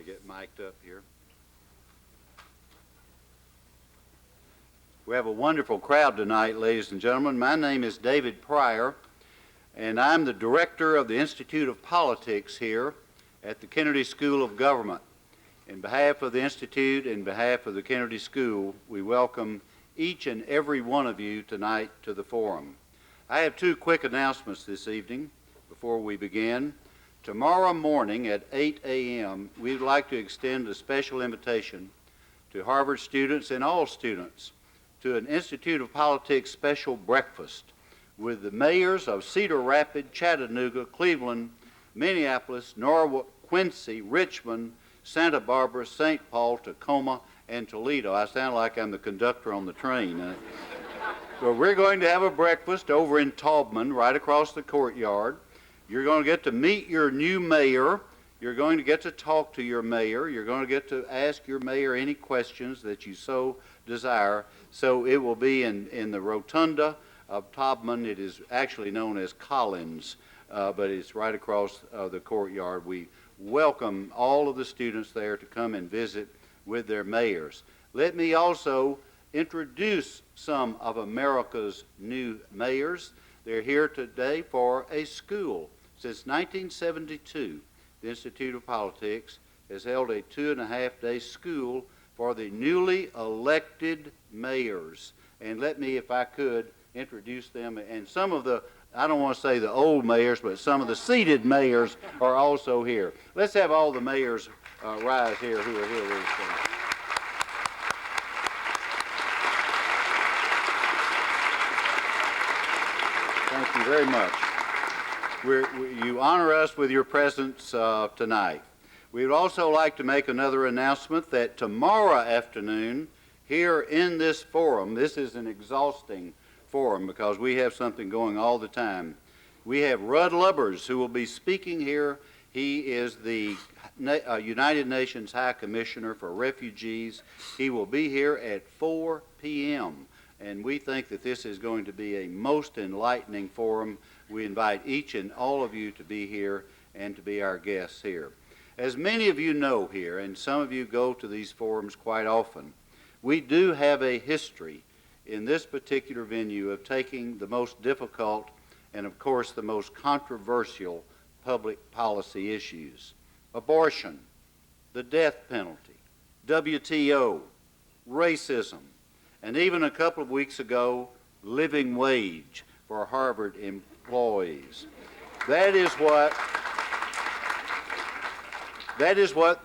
get mic'd up here. We have a wonderful crowd tonight, ladies and gentlemen. My name is David Pryor, and I'm the director of the Institute of Politics here at the Kennedy School of Government. In behalf of the Institute, in behalf of the Kennedy School, we welcome each and every one of you tonight to the forum. I have two quick announcements this evening before we begin. Tomorrow morning at 8 a.m., we'd like to extend a special invitation to Harvard students and all students to an Institute of Politics special breakfast with the mayors of Cedar Rapids, Chattanooga, Cleveland, Minneapolis, Norwalk, Quincy, Richmond, Santa Barbara, St. Paul, Tacoma, and Toledo. I sound like I'm the conductor on the train. So we're going to have a breakfast over in Taubman, right across the courtyard. You're going to get to meet your new mayor. You're going to get to talk to your mayor. You're going to get to ask your mayor any questions that you so desire. So it will be in the rotunda of Taubman. It is actually known as Collins, but it's right across the courtyard. We welcome all of the students there to come and visit with their mayors. Let me also introduce some of America's new mayors. They're here today for a school. Since 1972, the Institute of Politics has held a 2.5-day school for the newly elected mayors. And let me, if I could, introduce them. And some of the, I don't want to say the old mayors, but some of the seated mayors are also here. Let's have all the mayors rise here who are here with us tonight. Thank you very much. You honor us with your presence tonight. We would also like to make another announcement that tomorrow afternoon here in this forum, this is an exhausting forum because we have something going all the time. We have Rudd Lubbers who will be speaking here. He is the United Nations High Commissioner for Refugees. He will be here at 4 p.m. and we think that this is going to be a most enlightening forum. We invite each and all of you to be here and to be our guests here. As many of you know here, and some of you go to these forums quite often, we do have a history in this particular venue of taking the most difficult and, of course, the most controversial public policy issues. Abortion, the death penalty, WTO, racism, and even a couple of weeks ago, living wage for Harvard employees. That is what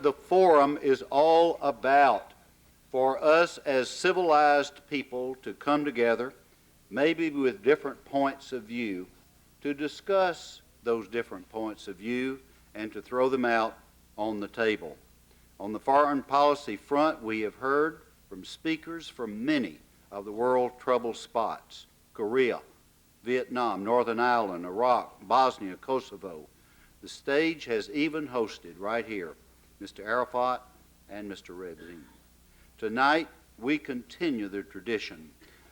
the forum is all about, for us as civilized people to come together, maybe with different points of view, to discuss those different points of view and to throw them out on the table. On the foreign policy front, we have heard from speakers from many of the world trouble spots: Korea, Vietnam, Northern Ireland, Iraq, Bosnia, Kosovo. The stage has even hosted right here Mr. Arafat and Mr. Rabin. Tonight, we continue the tradition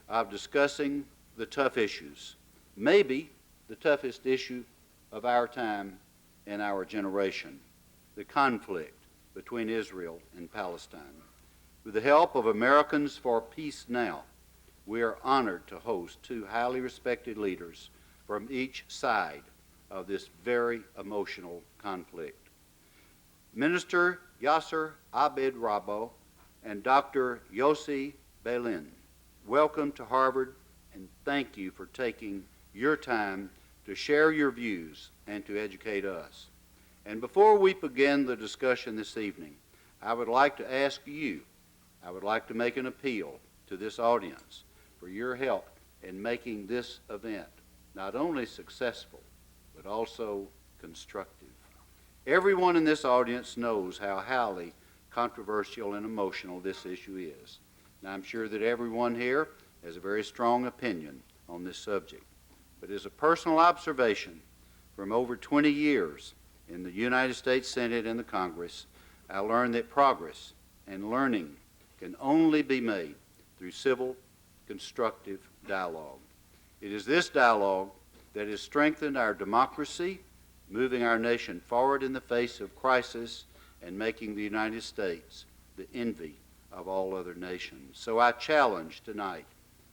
of discussing the tough issues, maybe the toughest issue of our time and our generation, the conflict between Israel and Palestine. With the help of Americans for Peace Now, we are honored to host two highly respected leaders from each side of this very emotional conflict. Minister Yasser Abed Rabo and Dr. Yossi Beilin, welcome to Harvard, and thank you for taking your time to share your views and to educate us. And before we begin the discussion this evening, I would like to ask you, I would like to make an appeal to this audience for your help in making this event not only successful, but also constructive. Everyone in this audience knows how highly controversial and emotional this issue is. And I'm sure that everyone here has a very strong opinion on this subject. But as a personal observation from over 20 years in the United States Senate and the Congress, I learned that progress and learning can only be made through civil, constructive dialogue. It is this dialogue that has strengthened our democracy, moving our nation forward in the face of crisis, and making the United States the envy of all other nations. So I challenge tonight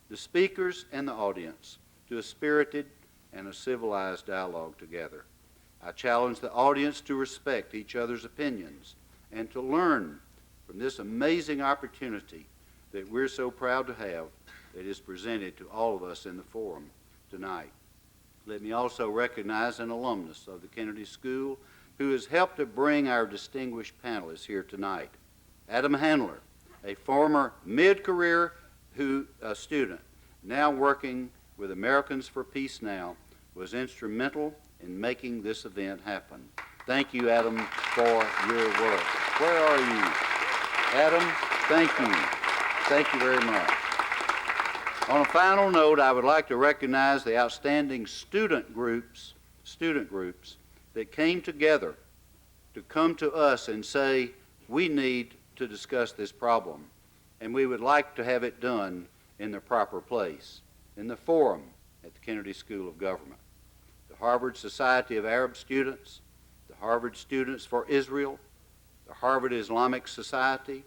the speakers and the audience to a spirited and a civilized dialogue together. I challenge the audience to respect each other's opinions and to learn from this amazing opportunity that we're so proud to have that is presented to all of us in the forum tonight. Let me also recognize an alumnus of the Kennedy School who has helped to bring our distinguished panelists here tonight. Adam Handler, a former mid-career student, now working with Americans for Peace Now, was instrumental in making this event happen. Thank you, Adam, for your work. Where are you? Adam, thank you. Thank you very much. On a final note, I would like to recognize the outstanding student groups that came together to come to us and say, we need to discuss this problem, and we would like to have it done in the proper place, in the forum at the Kennedy School of Government. The Harvard Society of Arab Students, the Harvard Students for Israel, the Harvard Islamic Society,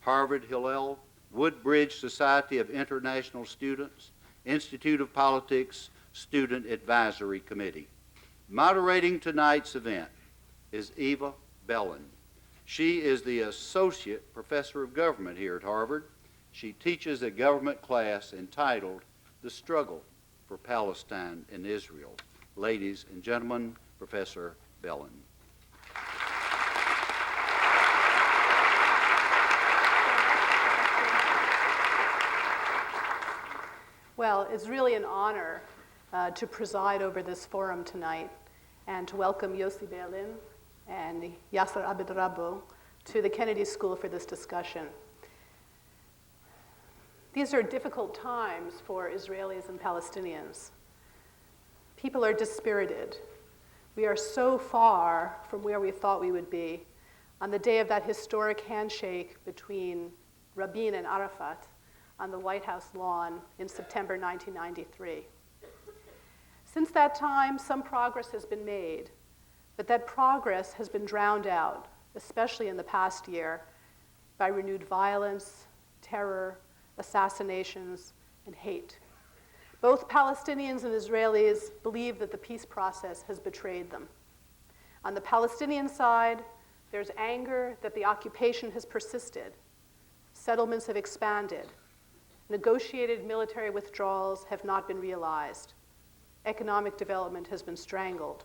Harvard Hillel, Woodbridge Society of International Students, Institute of Politics Student Advisory Committee. Moderating tonight's event is Eva Bellin. She is the Associate Professor of Government here at Harvard. She teaches a government class entitled The Struggle for Palestine and Israel. Ladies and gentlemen, Professor Bellin. Well, it's really an honor to preside over this forum tonight and to welcome Yossi Berlin and Yasser Abed-Rabbo to the Kennedy School for this discussion. These are difficult times for Israelis and Palestinians. People are dispirited. We are so far from where we thought we would be on the day of that historic handshake between Rabin and Arafat on the White House lawn in September 1993. Since that time, some progress has been made, but that progress has been drowned out, especially in the past year, by renewed violence, terror, assassinations, and hate. Both Palestinians and Israelis believe that the peace process has betrayed them. On the Palestinian side, there's anger that the occupation has persisted. Settlements have expanded. Negotiated military withdrawals have not been realized. Economic development has been strangled.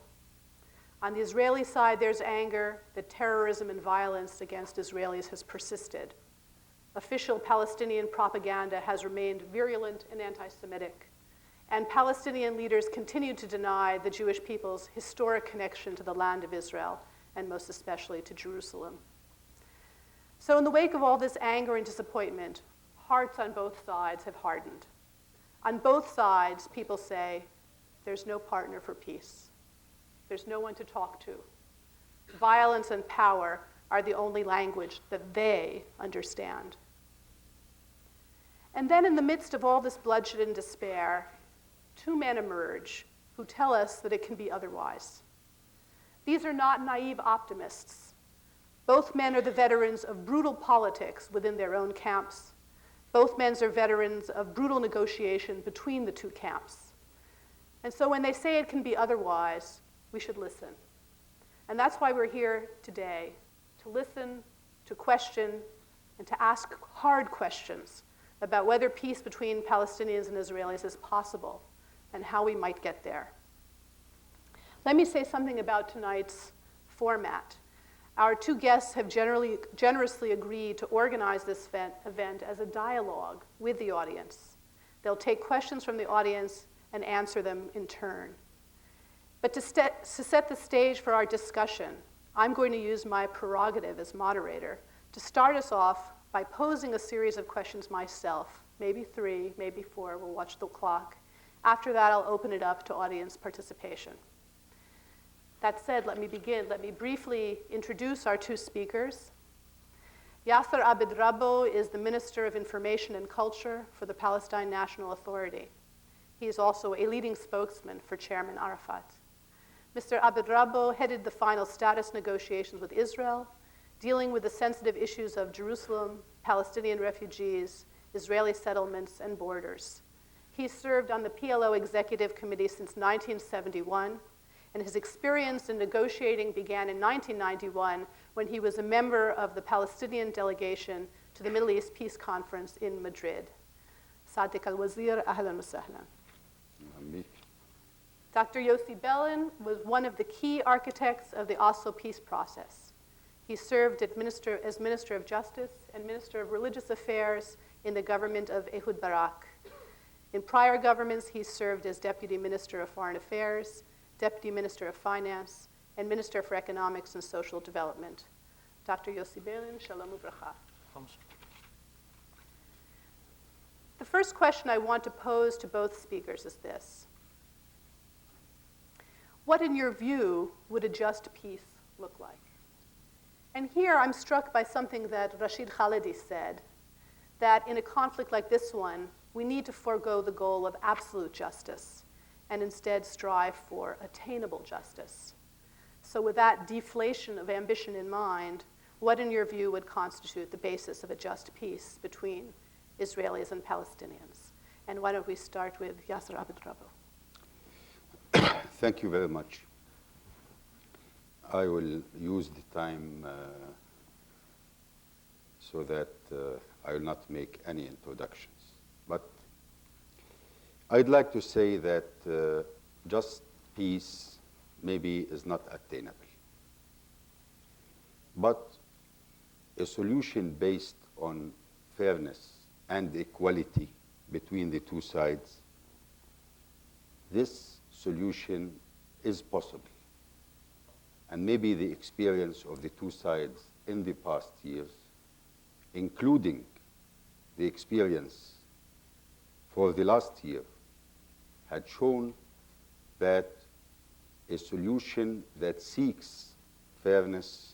On the Israeli side, there's anger that terrorism and violence against Israelis has persisted. Official Palestinian propaganda has remained virulent and anti-Semitic, and Palestinian leaders continue to deny the Jewish people's historic connection to the land of Israel, and most especially to Jerusalem. So in the wake of all this anger and disappointment, hearts on both sides have hardened. On both sides, people say, there's no partner for peace. There's no one to talk to. Violence and power are the only language that they understand. And then in the midst of all this bloodshed and despair, two men emerge who tell us that it can be otherwise. These are not naive optimists. Both men are the veterans of brutal politics within their own camps. Both men are veterans of brutal negotiation between the two camps. And so when they say it can be otherwise, we should listen. And that's why we're here today, to listen, to question, and to ask hard questions about whether peace between Palestinians and Israelis is possible and how we might get there. Let me say something about tonight's format. Our two guests have generously agreed to organize this event as a dialogue with the audience. They'll take questions from the audience and answer them in turn. But to set the stage for our discussion, I'm going to use my prerogative as moderator to start us off by posing a series of questions myself, maybe 3, maybe 4, we'll watch the clock. After that, I'll open it up to audience participation. That said, let me begin. Let me briefly introduce our two speakers. Yasser Abed-Rabbo is the Minister of Information and Culture for the Palestine National Authority. He is also a leading spokesman for Chairman Arafat. Mr. Abed-Rabbo headed the final status negotiations with Israel dealing with the sensitive issues of Jerusalem, Palestinian refugees, Israeli settlements, and borders. He served on the PLO Executive Committee since 1971, and his experience in negotiating began in 1991 when he was a member of the Palestinian delegation to the Middle East Peace Conference in Madrid. Sadiq al-Wazir, ahlan wa sahlan. Dr. Yossi Beilin was one of the key architects of the Oslo peace process. He served as Minister of Justice and Minister of Religious Affairs in the government of Ehud Barak. In prior governments, he served as Deputy Minister of Foreign Affairs, Deputy Minister of Finance, and Minister for Economics and Social Development. Dr. Yossi Beilin, shalom ubracha. The first question I want to pose to both speakers is this. What, in your view, would a just peace look like? And here I'm struck by something that Rashid Khalidi said, that in a conflict like this one, we need to forego the goal of absolute justice and instead strive for attainable justice. So with that deflation of ambition in mind, what, in your view, would constitute the basis of a just peace between Israelis and Palestinians? And why don't we start with Yasser Abed-Rabou? Thank you very much. I will use the time so that I will not make any introductions. But I'd like to say that just peace maybe is not attainable. But a solution based on fairness and equality between the two sides, this solution is possible. And maybe the experience of the two sides in the past years, including the experience for the last year, had shown that a solution that seeks fairness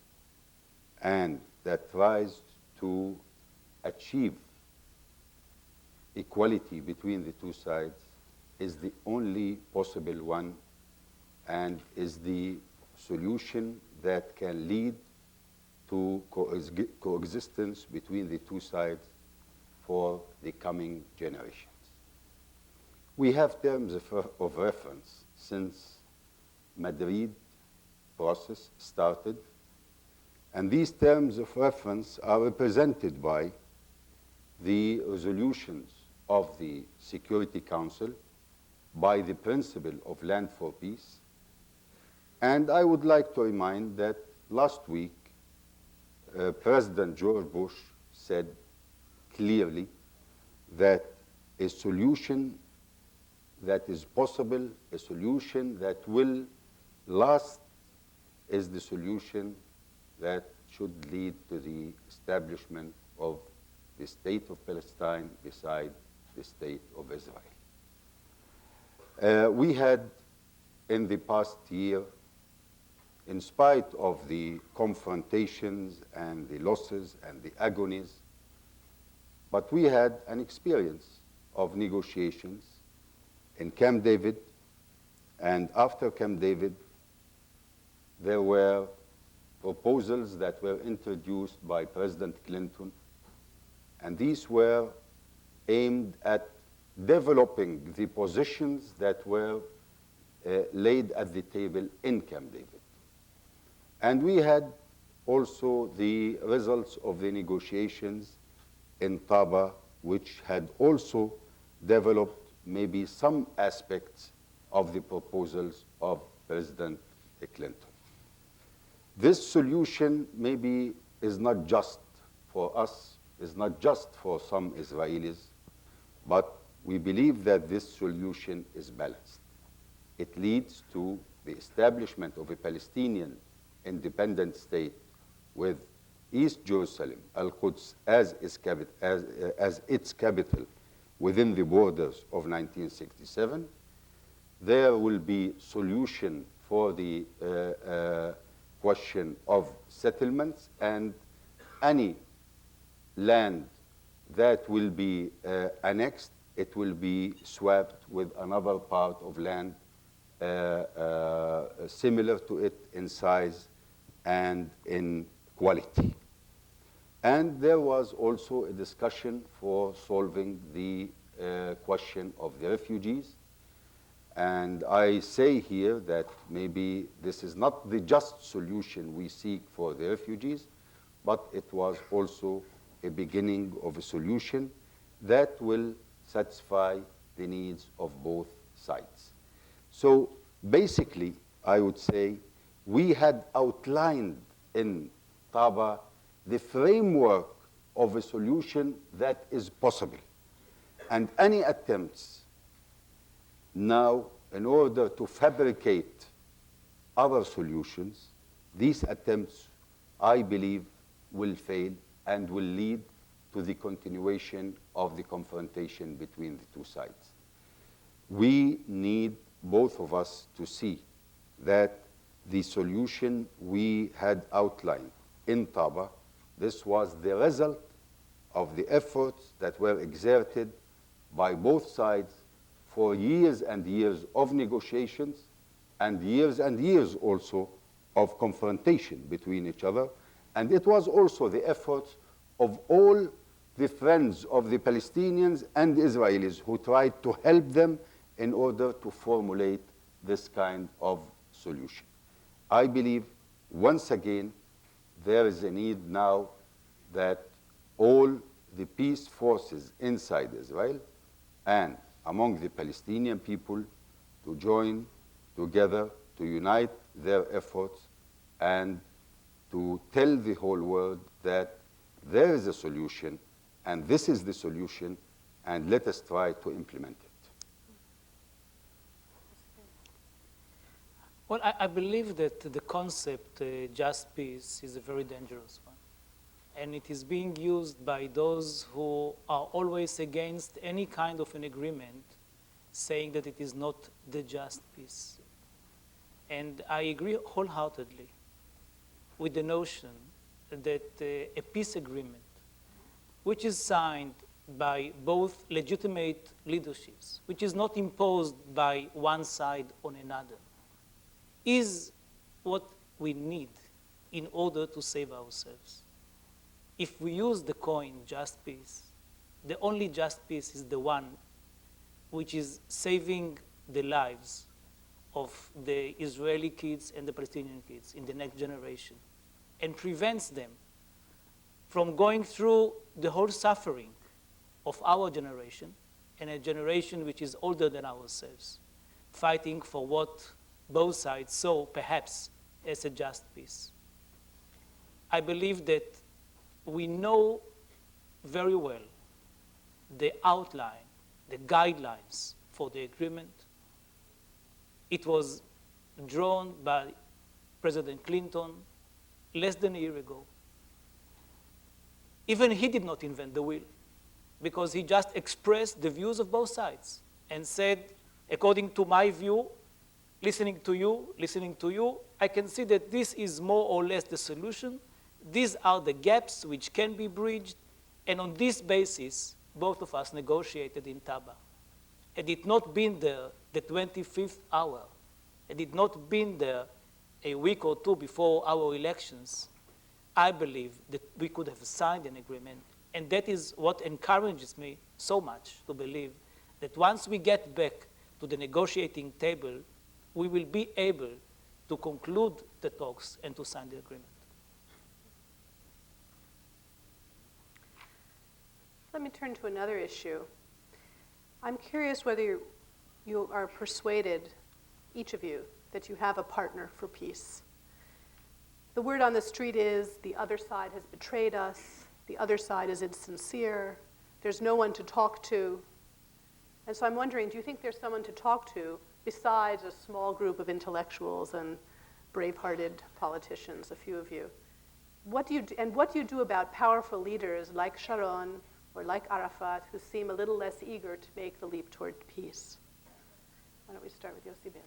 and that tries to achieve equality between the two sides is the only possible one and is the solution that can lead to coexistence between the two sides for the coming generations. We have terms of reference since Madrid process started, and these terms of reference are represented by the resolutions of the Security Council, by the principle of land for peace. And I would like to remind that last week, President George Bush said clearly that a solution that is possible, a solution that will last, is the solution that should lead to the establishment of the state of Palestine beside the state of Israel. We had, in the past year, in spite of the confrontations and the losses and the agonies, but we had an experience of negotiations in Camp David, and after Camp David, there were proposals that were introduced by President Clinton, and these were aimed at developing the positions that were laid at the table in Camp David. And we had also the results of the negotiations in Taba, which had also developed maybe some aspects of the proposals of President Clinton. This solution maybe is not just for us, is not just for some Israelis, but we believe that this solution is balanced. It leads to the establishment of a Palestinian independent state with East Jerusalem, Al-Quds, as its capital within the borders of 1967. There will be solution for the question of settlements, and any land that will be annexed, it will be swapped with another part of land similar to it in size and in quality. And there was also a discussion for solving the question of the refugees. And I say here that maybe this is not the just solution we seek for the refugees, but it was also a beginning of a solution that will satisfy the needs of both sides. So basically, I would say we had outlined in Taba the framework of a solution that is possible. And any attempts now in order to fabricate other solutions, these attempts, I believe, will fail and will lead to the continuation of the confrontation between the two sides. We need both of us to see that the solution we had outlined in Taba, this was the result of the efforts that were exerted by both sides for years and years of negotiations and years also of confrontation between each other. And it was also the efforts of all the friends of the Palestinians and the Israelis who tried to help them in order to formulate this kind of solution. I believe, once again, there is a need now that all the peace forces inside Israel and among the Palestinian people to join together, to unite their efforts, and to tell the whole world that there is a solution, and this is the solution, and let us try to implement it. Well, I believe that the concept just peace is a very dangerous one. And it is being used by those who are always against any kind of an agreement, saying that it is not the just peace. And I agree wholeheartedly with the notion that a peace agreement, which is signed by both legitimate leaderships, which is not imposed by one side on another, is what we need in order to save ourselves. If we use the coin just peace, the only just peace is the one which is saving the lives of the Israeli kids and the Palestinian kids in the next generation and prevents them from going through the whole suffering of our generation and a generation which is older than ourselves, fighting for what both sides saw perhaps as a just peace. I believe that we know very well the outline, the guidelines for the agreement. It was drawn by President Clinton less than a year ago. Even he did not invent the wheel because he just expressed the views of both sides and said, according to my view, listening to you, I can see that this is more or less the solution. These are the gaps which can be bridged. And on this basis, both of us negotiated in Taba. Had it not been there the 25th hour, had it not been there a week or two before our elections, I believe that we could have signed an agreement. And that is what encourages me so much to believe that once we get back to the negotiating table, we will be able to conclude the talks and to sign the agreement. Let me turn to another issue. I'm curious whether you are persuaded, each of you, that you have a partner for peace. The word on the street is the other side has betrayed us, the other side is insincere, there's no one to talk to. And so I'm wondering, do you think there's someone to talk to besides a small group of intellectuals and brave-hearted politicians, a few of you? What do you do about powerful leaders like Sharon or like Arafat who seem a little less eager to make the leap toward peace? Why don't we start with Yossi Ben?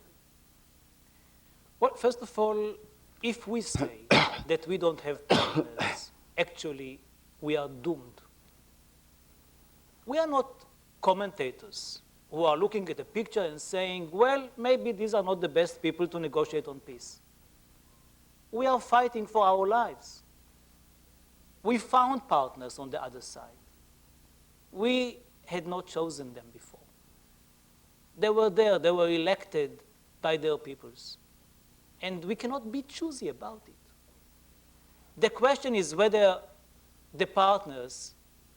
Well, first of all, if we say that we don't have partners, actually we are doomed. We are not commentators who are looking at a picture and saying, well, maybe these are not the best people to negotiate on peace. We are fighting for our lives. We found partners on the other side. We had not chosen them before. They were there, they were elected by their peoples. And we cannot be choosy about it. The question is whether the partners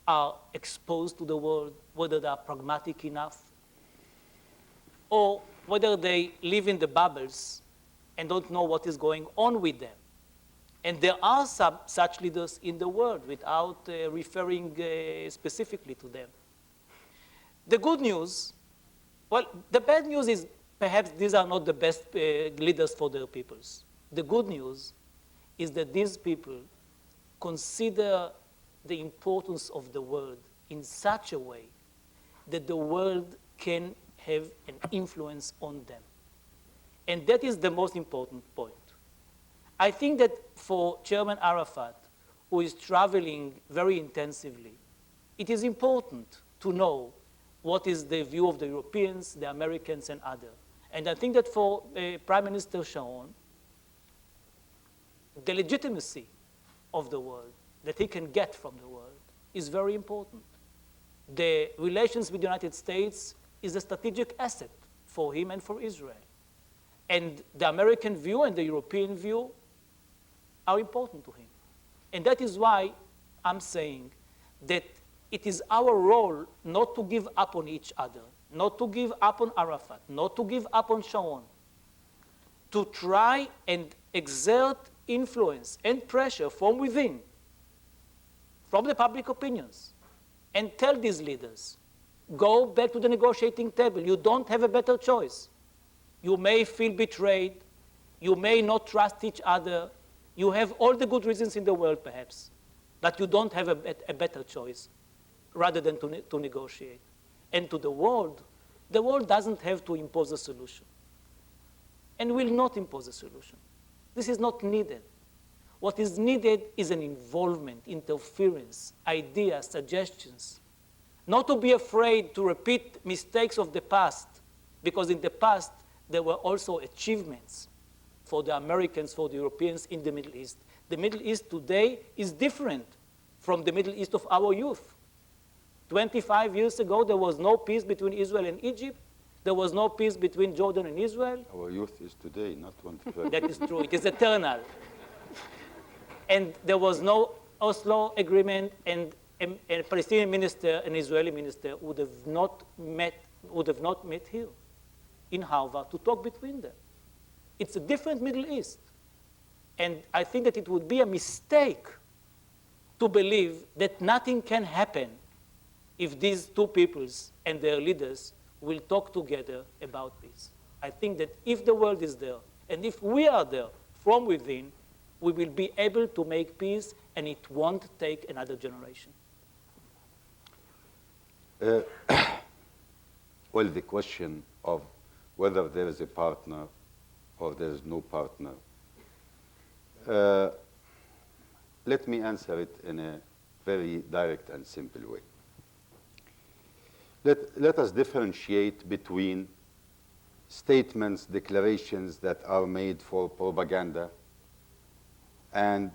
are exposed to the world, whether they are pragmatic enough, or whether they live in the bubbles and don't know what is going on with them. And there are some such leaders in the world without referring specifically to them. The good news, well, the bad news is perhaps these are not the best leaders for their peoples. The good news is that these people consider the importance of the world in such a way that the world can have an influence on them. And that is the most important point. I think that for Chairman Arafat, who is traveling very intensively, it is important to know what is the view of the Europeans, the Americans, and others. And I think that for Prime Minister Sharon, the legitimacy of the world that he can get from the world is very important. The relations with the United States is a strategic asset for him and for Israel. And the American view and the European view are important to him. And that is why I'm saying that it is our role not to give up on each other, not to give up on Arafat, not to give up on Sharon, to try and exert influence and pressure from within, from the public opinions, and tell these leaders, go back to the negotiating table. You don't have a better choice. You may feel betrayed. You may not trust each other. You have all the good reasons in the world, perhaps, but you don't have a better choice rather than to negotiate. And to the world doesn't have to impose a solution and will not impose a solution. This is not needed. What is needed is an involvement, interference, ideas, suggestions. Not to be afraid to repeat mistakes of the past, because in the past there were also achievements for the Americans, for the Europeans in the Middle East. The Middle East today is different from the Middle East of our youth. 25 years ago, there was no peace between Israel and Egypt. There was no peace between Jordan and Israel. Our youth is today, not 25. That is true. It is eternal. And there was no Oslo agreement, and a Palestinian minister, an Israeli minister, would have not met here in Harvard to talk between them. It's a different Middle East. And I think that it would be a mistake to believe that nothing can happen if these two peoples and their leaders will talk together about peace. I think that if the world is there, and if we are there from within, we will be able to make peace, and it won't take another generation. Well, the question of whether there is a partner or there is no partner, let me answer it in a very direct and simple way. Let us differentiate between statements, declarations that are made for propaganda, and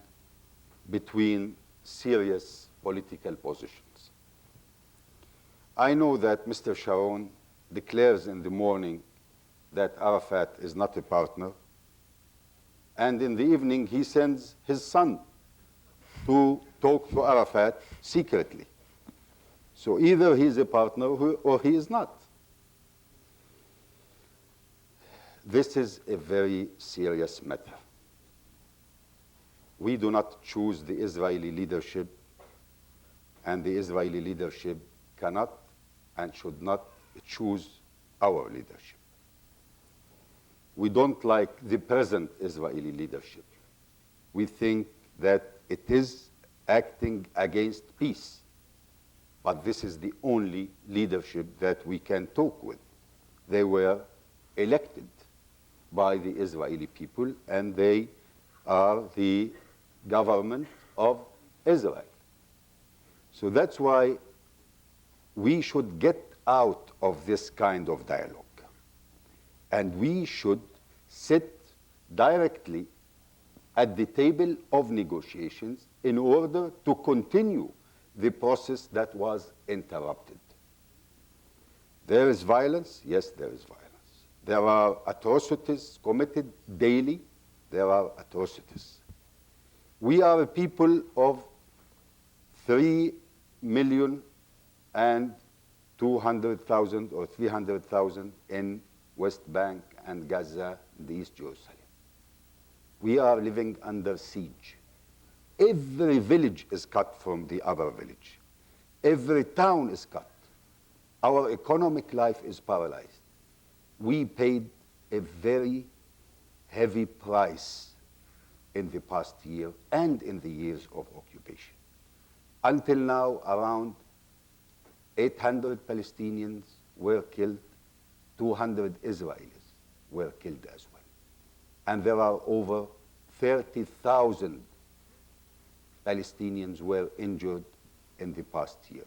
between serious political positions. I know that Mr. Sharon declares in the morning that Arafat is not a partner, and in the evening he sends his son to talk to Arafat secretly. So either he is a partner or he is not. This is a very serious matter. We do not choose the Israeli leadership, and the Israeli leadership cannot and should not choose our leadership. We don't like the present Israeli leadership. We think that it is acting against peace. But this is the only leadership that we can talk with. They were elected by the Israeli people, and they are the government of Israel. So that's why we should get out of this kind of dialogue. And we should sit directly at the table of negotiations in order to continue the process that was interrupted. There is violence, yes, there is violence. There are atrocities committed daily, there are atrocities. We are a people of 3,200,000 or 300,000 in West Bank and Gaza and East Jerusalem. We are living under siege. Every village is cut from the other village. Every town is cut. Our economic life is paralyzed. We paid a very heavy price in the past year and in the years of occupation. Until now, around 800 Palestinians were killed, 200 Israelis were killed as well. And there are over 30,000 Palestinians were injured in the past year.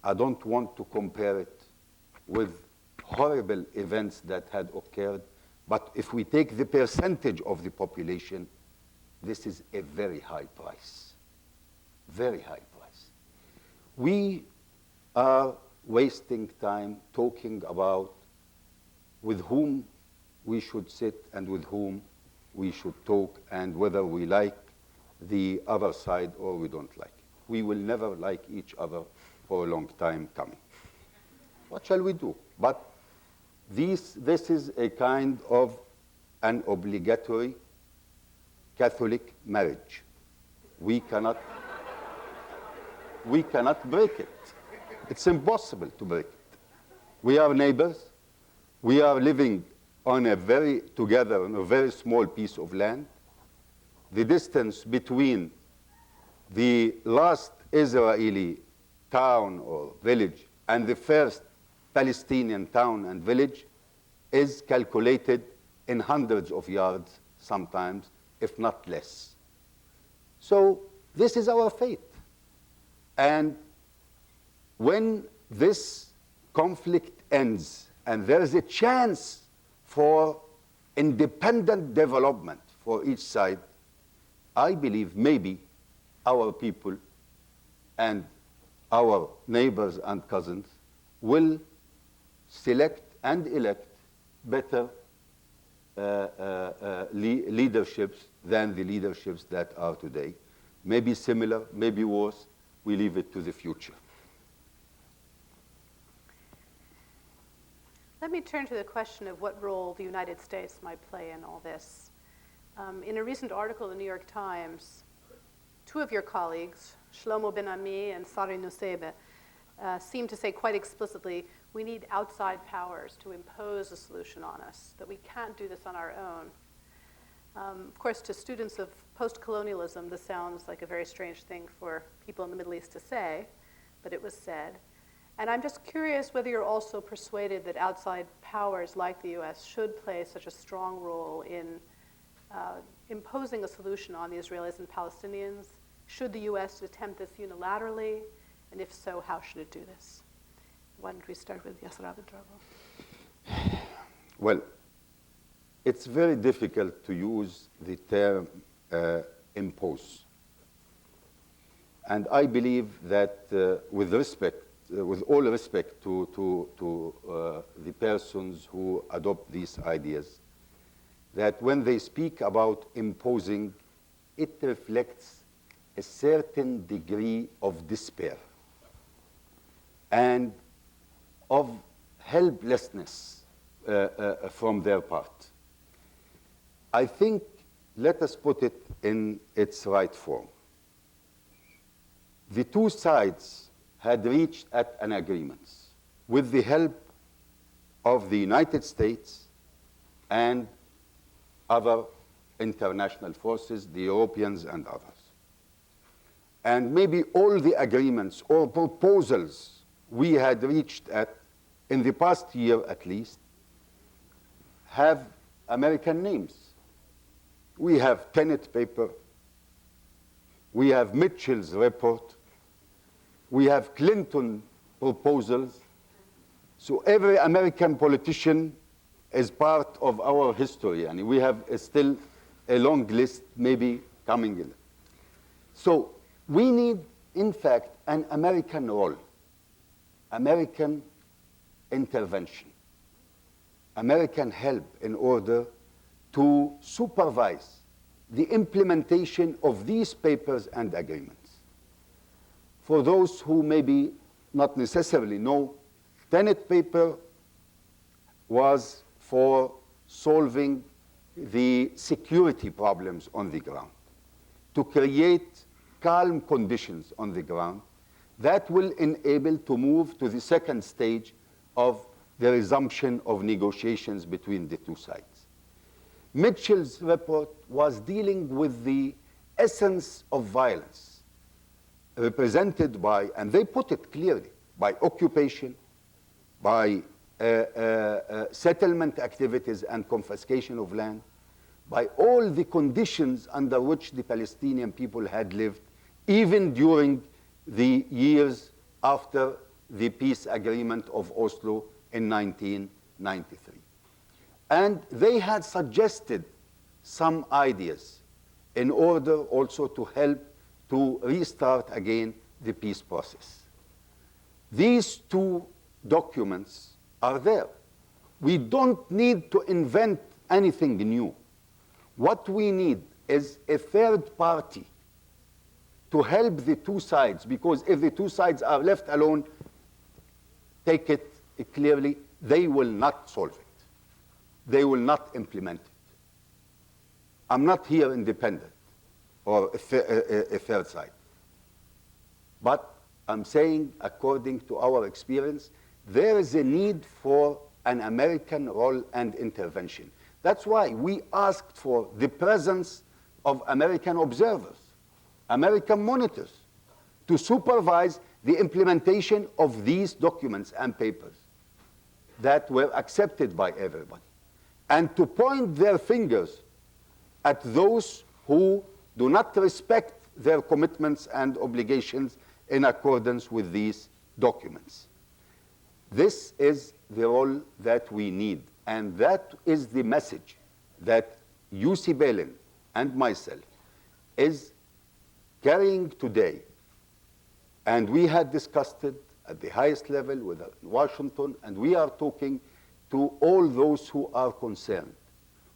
I don't want to compare it with horrible events that had occurred, but if we take the percentage of the population, this is a very high price, very high price. We are wasting time talking about with whom we should sit and with whom we should talk and whether we like the other side or we don't like it. We will never like each other for a long time coming. What shall we do? But this is a kind of an obligatory Catholic marriage. We cannot break it. It's impossible to break it. We are neighbors. We are living together on a very small piece of land. The distance between the last Israeli town or village and the first Palestinian town and village is calculated in hundreds of yards sometimes, if not less. So this is our fate. And when this conflict ends and there is a chance for independent development for each side, I believe maybe our people and our neighbors and cousins will select and elect better leaderships than the leaderships that are today. Maybe similar, maybe worse. We leave it to the future. Let me turn to the question of what role the United States might play in all this. In a recent article in the New York Times, two of your colleagues, Shlomo Ben-Ami and Sari Nusseibeh, seem to say quite explicitly, we need outside powers to impose a solution on us, that we can't do this on our own. Of course, to students of post-colonialism, this sounds like a very strange thing for people in the Middle East to say, but it was said. And I'm just curious whether you're also persuaded that outside powers like the US should play such a strong role in imposing a solution on the Israelis and Palestinians. Should the US attempt this unilaterally? And if so, how should it do this? Why don't we start with Yasser Abdrabbo? Well, it's very difficult to use the term impose. And I believe that with all respect to the persons who adopt these ideas, that when they speak about imposing, it reflects a certain degree of despair and of helplessness from their part. I think, let us put it in its right form. The two sides had reached at an agreement with the help of the United States and other international forces, the Europeans and others. And maybe all the agreements or proposals we had reached at, in the past year at least, have American names. We have Tenet paper, we have Mitchell's report, we have Clinton proposals. So every American politician is part of our history, and we have still a long list maybe coming in. So we need, in fact, an American role, American intervention, American help in order to supervise the implementation of these papers and agreements. For those who maybe not necessarily know, Tenet paper was for solving the security problems on the ground, to create calm conditions on the ground that will enable to move to the second stage of the resumption of negotiations between the two sides. Mitchell's report was dealing with the essence of violence represented by, and they put it clearly, by occupation, by settlement activities and confiscation of land, by all the conditions under which the Palestinian people had lived, even during the years after the peace agreement of Oslo in 1993. And they had suggested some ideas in order also to help to restart again the peace process. These two documents are there. We don't need to invent anything new. What we need is a third party to help the two sides, because if the two sides are left alone, take it clearly, they will not solve it. They will not implement it. I'm not here independent or a third side. But I'm saying, according to our experience, there is a need for an American role and intervention. That's why we asked for the presence of American observers, American monitors, to supervise the implementation of these documents and papers that were accepted by everybody, and to point their fingers at those who do not respect their commitments and obligations in accordance with these documents. This is the role that we need, and that is the message that Yossi Beilin and myself is carrying today. And we had discussed it at the highest level with Washington, and we are talking to all those who are concerned.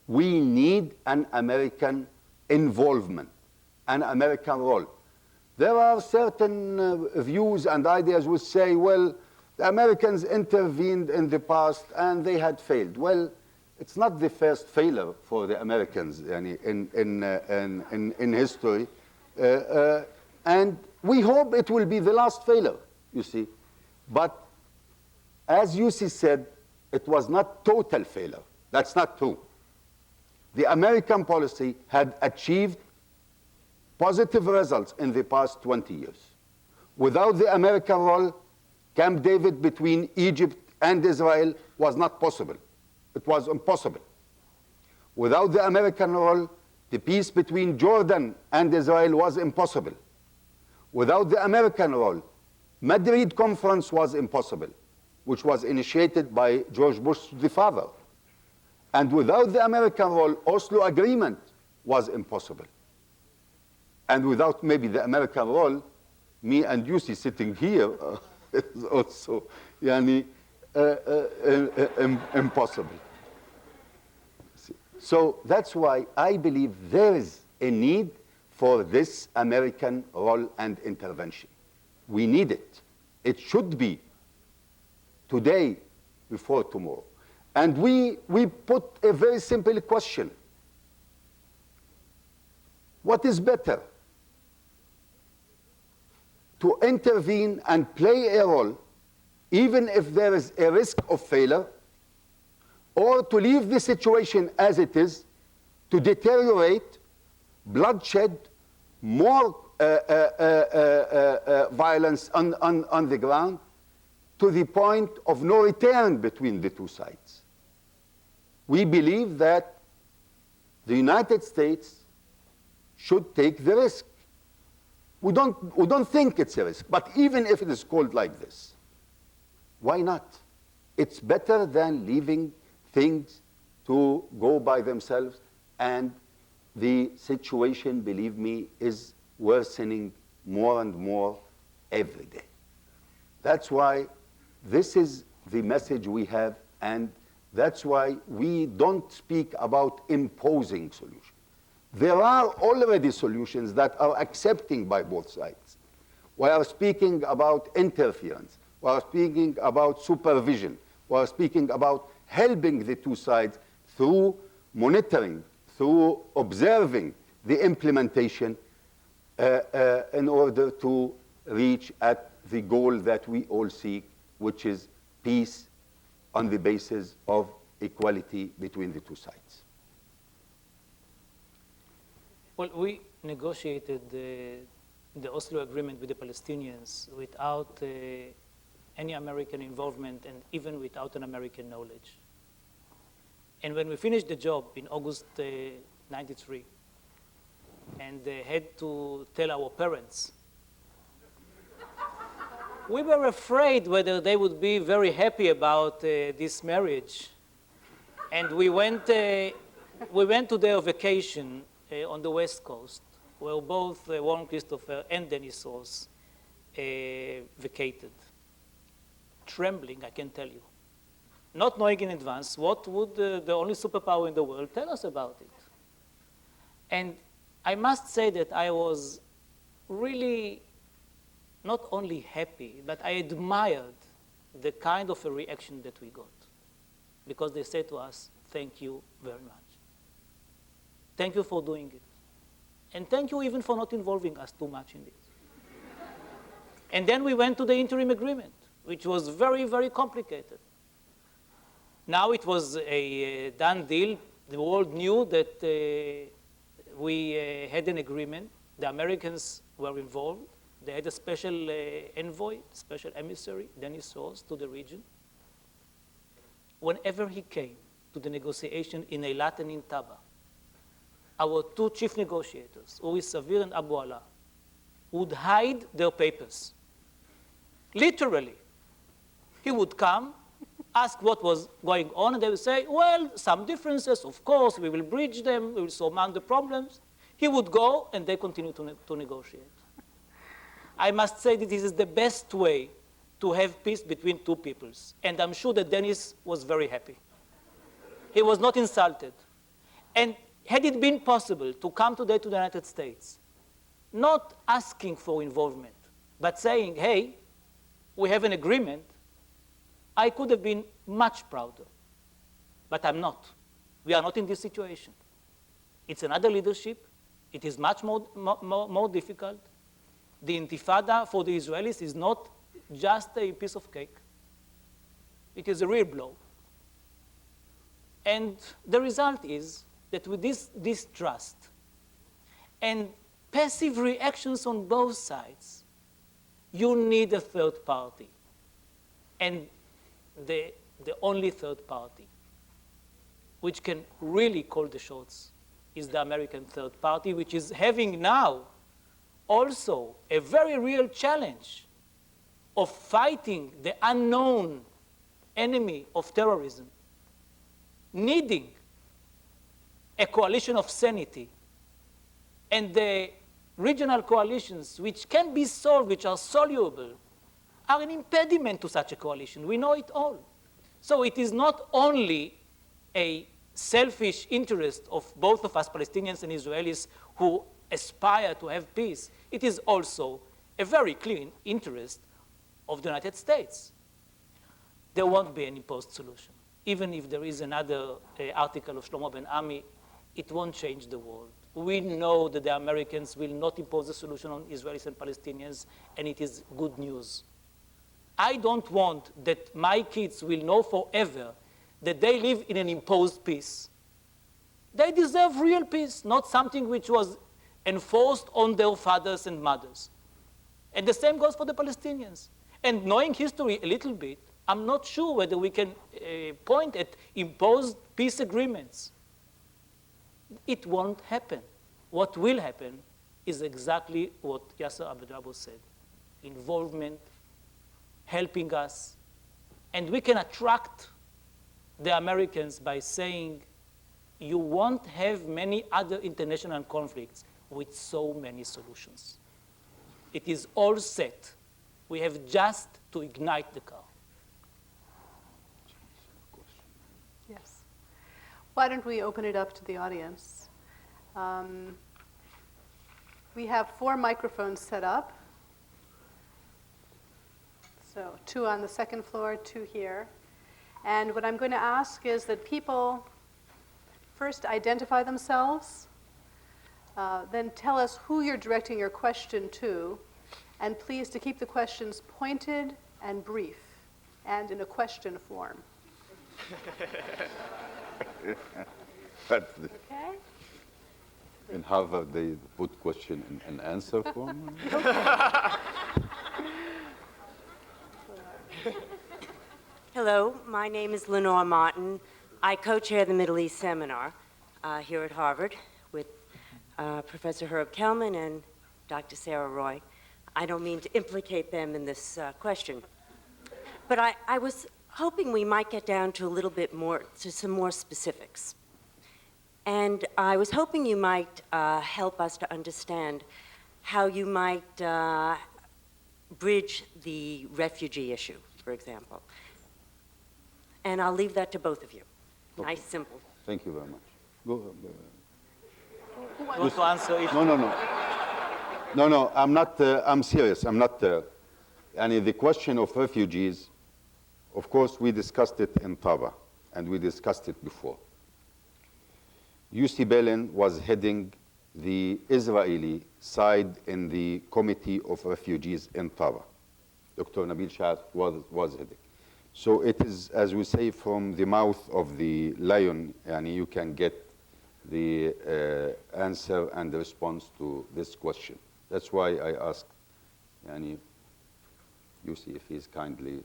We need an American involvement, an American role. There are certain views and ideas which say, well, the Americans intervened in the past and they had failed. Well, it's not the first failure for the Americans in history. And we hope it will be the last failure, you see. But as Yossi said, it was not total failure. That's not true. The American policy had achieved positive results in the past 20 years. Without the American role, Camp David between Egypt and Israel was not possible. It was impossible. Without the American role, the peace between Jordan and Israel was impossible. Without the American role, Madrid Conference was impossible, which was initiated by George Bush the father. And without the American role, Oslo Agreement was impossible. And without maybe the American role, me and Yossi sitting here is also impossible. So that's why I believe there is a need for this American role and intervention. We need it. It should be today before tomorrow. And we put a very simple question. What is better? To intervene and play a role, even if there is a risk of failure, or to leave the situation as it is, to deteriorate, bloodshed, more violence on the ground, to the point of no return between the two sides. We believe that the United States should take the risk. We don't think it's a risk, but even if it is called like this, why not? It's better than leaving things to go by themselves, and the situation, believe me, is worsening more and more every day. That's why this is the message we have, and that's why we don't speak about imposing solutions. There are already solutions that are accepted by both sides. We are speaking about interference. We are speaking about supervision. We are speaking about helping the two sides through monitoring, through observing the implementation in order to reach at the goal that we all seek, which is peace on the basis of equality between the two sides. Well, we negotiated the Oslo Agreement with the Palestinians without any American involvement and even without an American knowledge. And when we finished the job in August 93, and had to tell our parents, we were afraid whether they would be very happy about this marriage. And we went to their vacation on the West Coast, where both Warren Christopher and Dennis Ross vacated. Trembling, I can tell you. Not knowing in advance what would the only superpower in the world tell us about it. And I must say that I was really not only happy, but I admired the kind of a reaction that we got. Because they said to us, thank you very much. Thank you for doing it. And thank you even for not involving us too much in this. And then we went to the interim agreement, which was very, very complicated. Now it was a done deal. The world knew that we had an agreement. The Americans were involved. They had a special envoy, special emissary, Dennis Ross, to the region. Whenever he came to the negotiation in Eilat and in Taba, our two chief negotiators, Uri Savir and Abu Ala, would hide their papers. Literally. He would come, ask what was going on, and they would say, well, some differences, of course, we will bridge them, we will surmount the problems. He would go, and they continue to negotiate. I must say that this is the best way to have peace between two peoples, and I'm sure that Dennis was very happy. He was not insulted. And had it been possible to come today to the United States, not asking for involvement, but saying, hey, we have an agreement, I could have been much prouder. But I'm not. We are not in this situation. It's another leadership. It is much more difficult. The intifada for the Israelis is not just a piece of cake. It is a real blow. And the result is that with this distrust and passive reactions on both sides, you need a third party. And the only third party which can really call the shots is the American third party, which is having now also a very real challenge of fighting the unknown enemy of terrorism, needing a coalition of sanity. And the regional coalitions which can be solved, which are soluble, are an impediment to such a coalition. We know it all. So it is not only a selfish interest of both of us, Palestinians and Israelis, who aspire to have peace. It is also a very clear interest of the United States. There won't be an imposed solution. Even if there is another article of Shlomo Ben Ami, it won't change the world. We know that the Americans will not impose a solution on Israelis and Palestinians, and it is good news. I don't want that my kids will know forever that they live in an imposed peace. They deserve real peace, not something which was enforced on their fathers and mothers. And the same goes for the Palestinians. And knowing history a little bit, I'm not sure whether we can point at imposed peace agreements. It won't happen. What will happen is exactly what Yasser Abdrabbo said. Involvement, helping us, and we can attract the Americans by saying, you won't have many other international conflicts with so many solutions. It is all set. We have just to ignite the car. Yes. Why don't we open it up to the audience? We have 4 microphones set up. So 2 on the second floor, 2 here. And what I'm going to ask is that people first identify themselves, then tell us who you're directing your question to, and please to keep the questions pointed and brief, and in a question form. But Okay? in Harvard, they put question and answer form. Hello, my name is Lenore Martin. I co-chair the Middle East Seminar here at Harvard with Professor Herb Kelman and Dr. Sarah Roy. I don't mean to implicate them in this question, but I was hoping we might get down to a little bit more, to some more specifics. And I was hoping you might help us to understand how you might bridge the refugee issue, for example. And I'll leave that to both of you. Okay. Nice, simple. Thank you very much. Go ahead. You want to answer it? No, I'm not, I'm serious. I'm not, and the question of refugees, of course, we discussed it in Taba, and we discussed it before. UC Berlin was heading the Israeli side in the Committee of Refugees in Taba. Dr. Nabil Shah was heading. So it is, as we say, from the mouth of the lion, and you can get the answer and the response to this question. That's why I asked UC if he's kindly.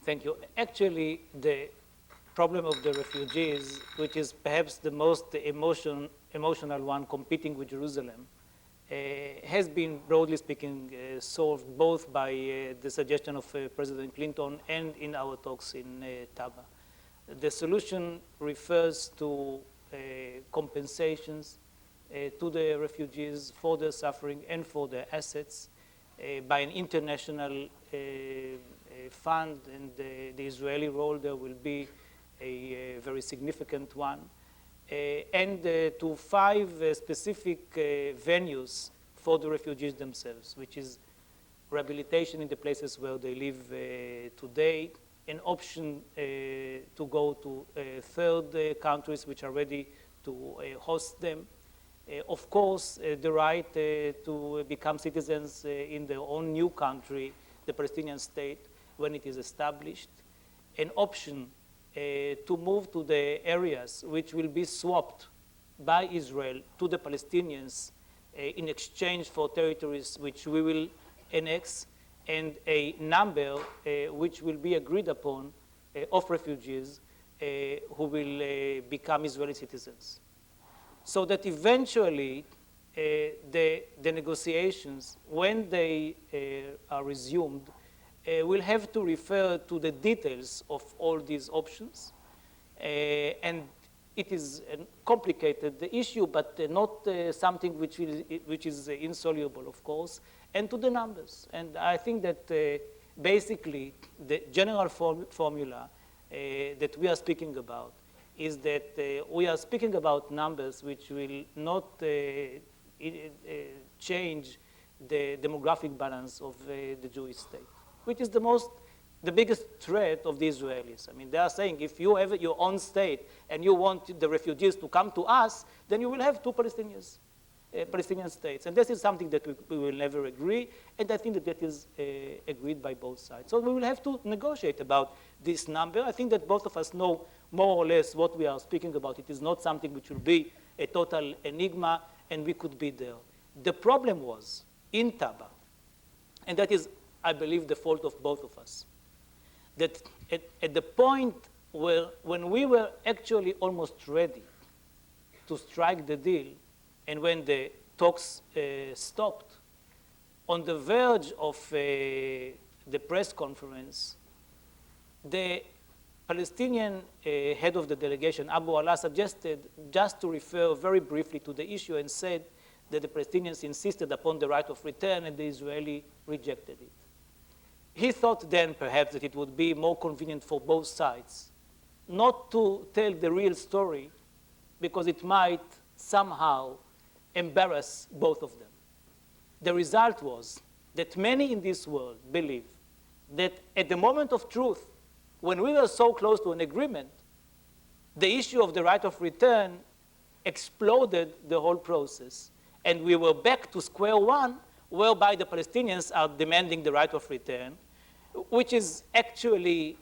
Thank you. Actually, the problem of the refugees, which is perhaps the most emotional one, competing with Jerusalem, has been, broadly speaking, solved both by the suggestion of President Clinton and in our talks in Taba. The solution refers to compensations to the refugees for their suffering and for their assets by an international fund, and the Israeli role there will be a very significant one. And to 5 specific venues for the refugees themselves, which is rehabilitation in the places where they live today, an option to go to 3rd countries which are ready to host them. Of course, the right to become citizens in their own new country, the Palestinian state, when it is established. An option to move to the areas which will be swapped by Israel to the Palestinians in exchange for territories which we will annex, and a number which will be agreed upon of refugees who will become Israeli citizens. So that eventually the negotiations, when they are resumed, will have to refer to the details of all these options. And it is a complicated issue, but not something which is insoluble, of course, and to the numbers. And I think that basically the general formula that we are speaking about is that we are speaking about numbers which will not change the demographic balance of the Jewish state, which is the biggest threat of the Israelis. I mean, they are saying if you have your own state and you want the refugees to come to us, then you will have 2 Palestinian states. And this is something that we will never agree, and I think that is agreed by both sides. So we will have to negotiate about this number. I think that both of us know more or less what we are speaking about. It is not something which will be a total enigma, and we could be there. The problem was in Taba, and that is, I believe, the fault of both of us, that at the point when we were actually almost ready to strike the deal, and when the talks stopped, on the verge of the press conference, the Palestinian head of the delegation, Abu Ala, suggested just to refer very briefly to the issue and said that the Palestinians insisted upon the right of return and the Israeli rejected it. He thought then perhaps that it would be more convenient for both sides not to tell the real story because it might somehow embarrass both of them. The result was that many in this world believe that at the moment of truth, when we were so close to an agreement, the issue of the right of return exploded the whole process. And we were back to square one, whereby the Palestinians are demanding the right of return, which is actually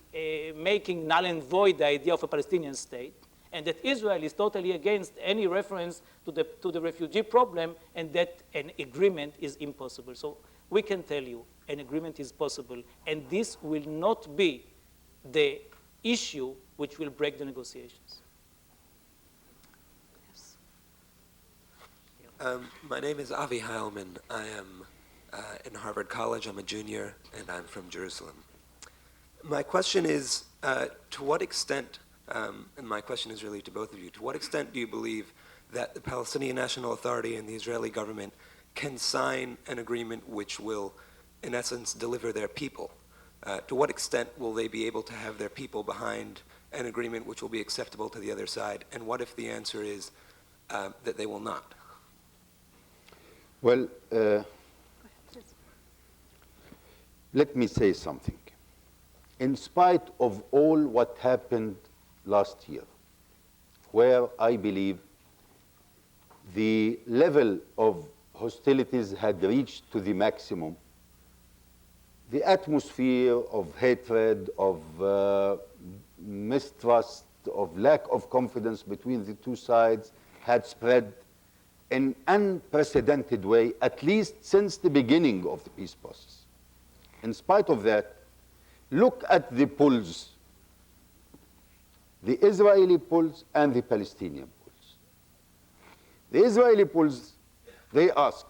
making null and void the idea of a Palestinian state, and that Israel is totally against any reference to the refugee problem, and that an agreement is impossible. So we can tell you an agreement is possible, and this will not be the issue which will break the negotiations. Yes. My name is Avi Heilman. I am in Harvard College. I'm a junior, and I'm from Jerusalem. My question is, to what extent, and my question is really to both of you, to what extent do you believe that the Palestinian National Authority and the Israeli government can sign an agreement which will, in essence, deliver their people? To what extent will they be able to have their people behind an agreement which will be acceptable to the other side? And what if the answer is that they will not? Well, let me say something. In spite of all what happened last year, where I believe the level of hostilities had reached to the maximum, the atmosphere of hatred, of mistrust, of lack of confidence between the two sides had spread in unprecedented way, at least since the beginning of the peace process. In spite of that, look at the polls, the Israeli polls and the Palestinian polls. The Israeli polls, they ask,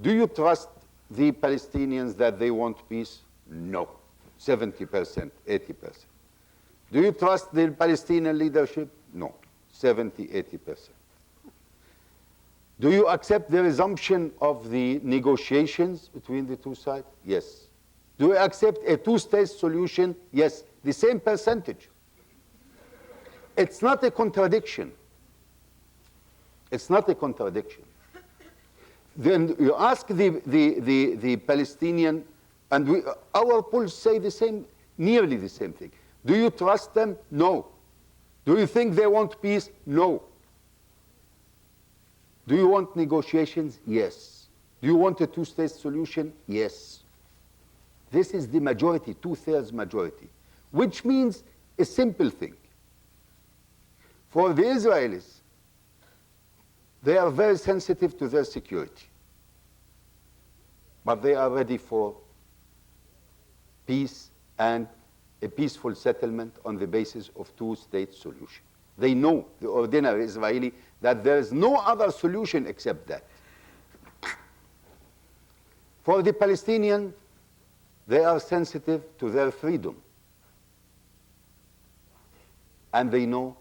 do you trust the Palestinians that they want peace? No, 70%, 80%. Do you trust the Palestinian leadership? No, 70, 80%. Do you accept the resumption of the negotiations between the two sides? Yes. Do you accept a two-state solution? Yes, the same percentage. It's not a contradiction. It's not a contradiction. Then you ask the Palestinian, and our polls say the same, nearly the same thing. Do you trust them? No. Do you think they want peace? No. Do you want negotiations? Yes. Do you want a two-state solution? Yes. This is the majority, two-thirds majority, which means a simple thing. For the Israelis, they are very sensitive to their security, but they are ready for peace and a peaceful settlement on the basis of two-state solution. They know, the ordinary Israeli, that there is no other solution except that. For the Palestinian, they are sensitive to their freedom. And they know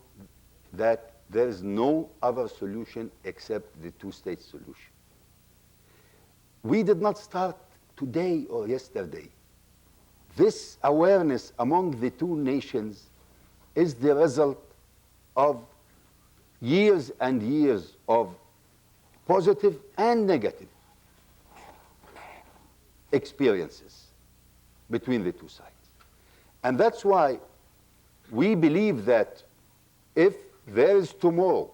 that there is no other solution except the two-state solution. We did not start today or yesterday. This awareness among the two nations is the result of years and years of positive and negative experiences between the two sides. And that's why we believe that if there is tomorrow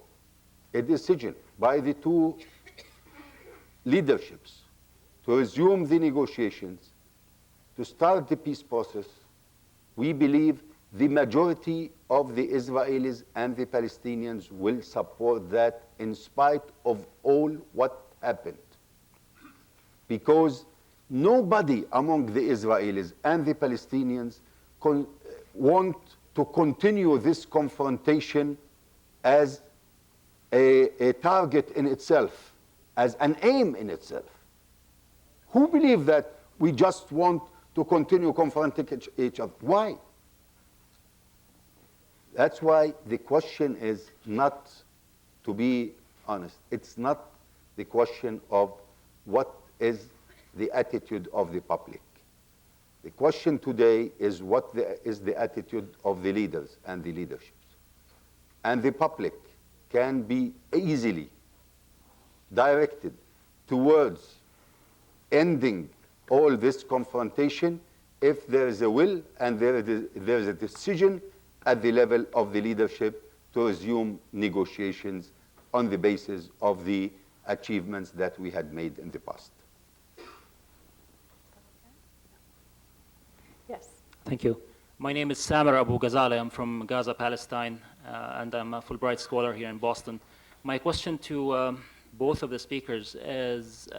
a decision by the two leaderships to resume the negotiations, to start the peace process, we believe the majority of the Israelis and the Palestinians will support that in spite of all what happened. Because nobody among the Israelis and the Palestinians want to continue this confrontation as a target in itself, as an aim in itself. Who believe that we just want to continue confronting each other? Why? That's why the question is not, to be honest, it's not the question of what is the attitude of the public. The question today is what is the attitude of the leaders and the leaderships. And the public can be easily directed towards ending all this confrontation if there is a will and there is a decision at the level of the leadership to resume negotiations on the basis of the achievements that we had made in the past. Yes. Thank you. My name is Samer Abu Ghazali. I'm from Gaza, Palestine, and I'm a Fulbright scholar here in Boston. My question to both of the speakers is,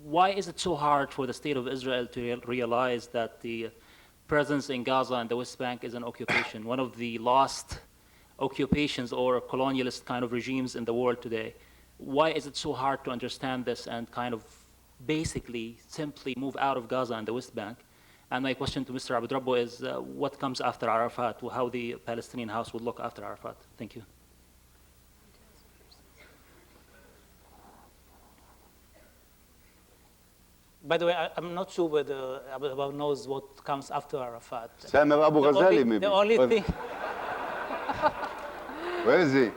why is it so hard for the state of Israel to realize that the presence in Gaza and the West Bank is an occupation, one of the lost occupations or colonialist kind of regimes in the world today? Why is it so hard to understand this and kind of basically simply move out of Gaza and the West Bank? And my question to Mr. Abd Rabbo is, what comes after Arafat, how the Palestinian house would look after Arafat? Thank you. By the way, I'm not sure whether Abdullah knows what comes after Arafat. Samer Abu Ghazali, maybe. The only thing. Where is he?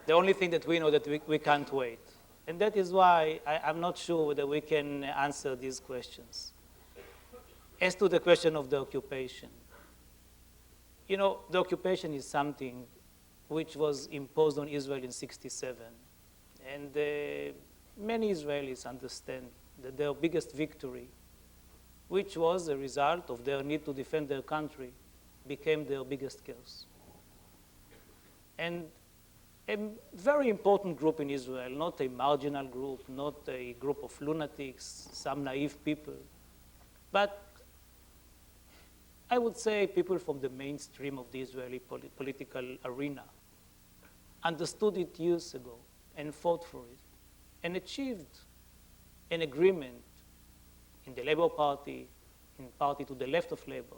The only thing that we know that we can't wait. And that is why I'm not sure whether we can answer these questions. As to the question of the occupation, you know, the occupation is something which was imposed on Israel in '67. And many Israelis understand that their biggest victory, which was a result of their need to defend their country, became their biggest curse. And a very important group in Israel, not a marginal group, not a group of lunatics, some naive people, but I would say people from the mainstream of the Israeli political arena understood it years ago and fought for it and achieved an agreement in the Labour Party, in party to the left of Labour,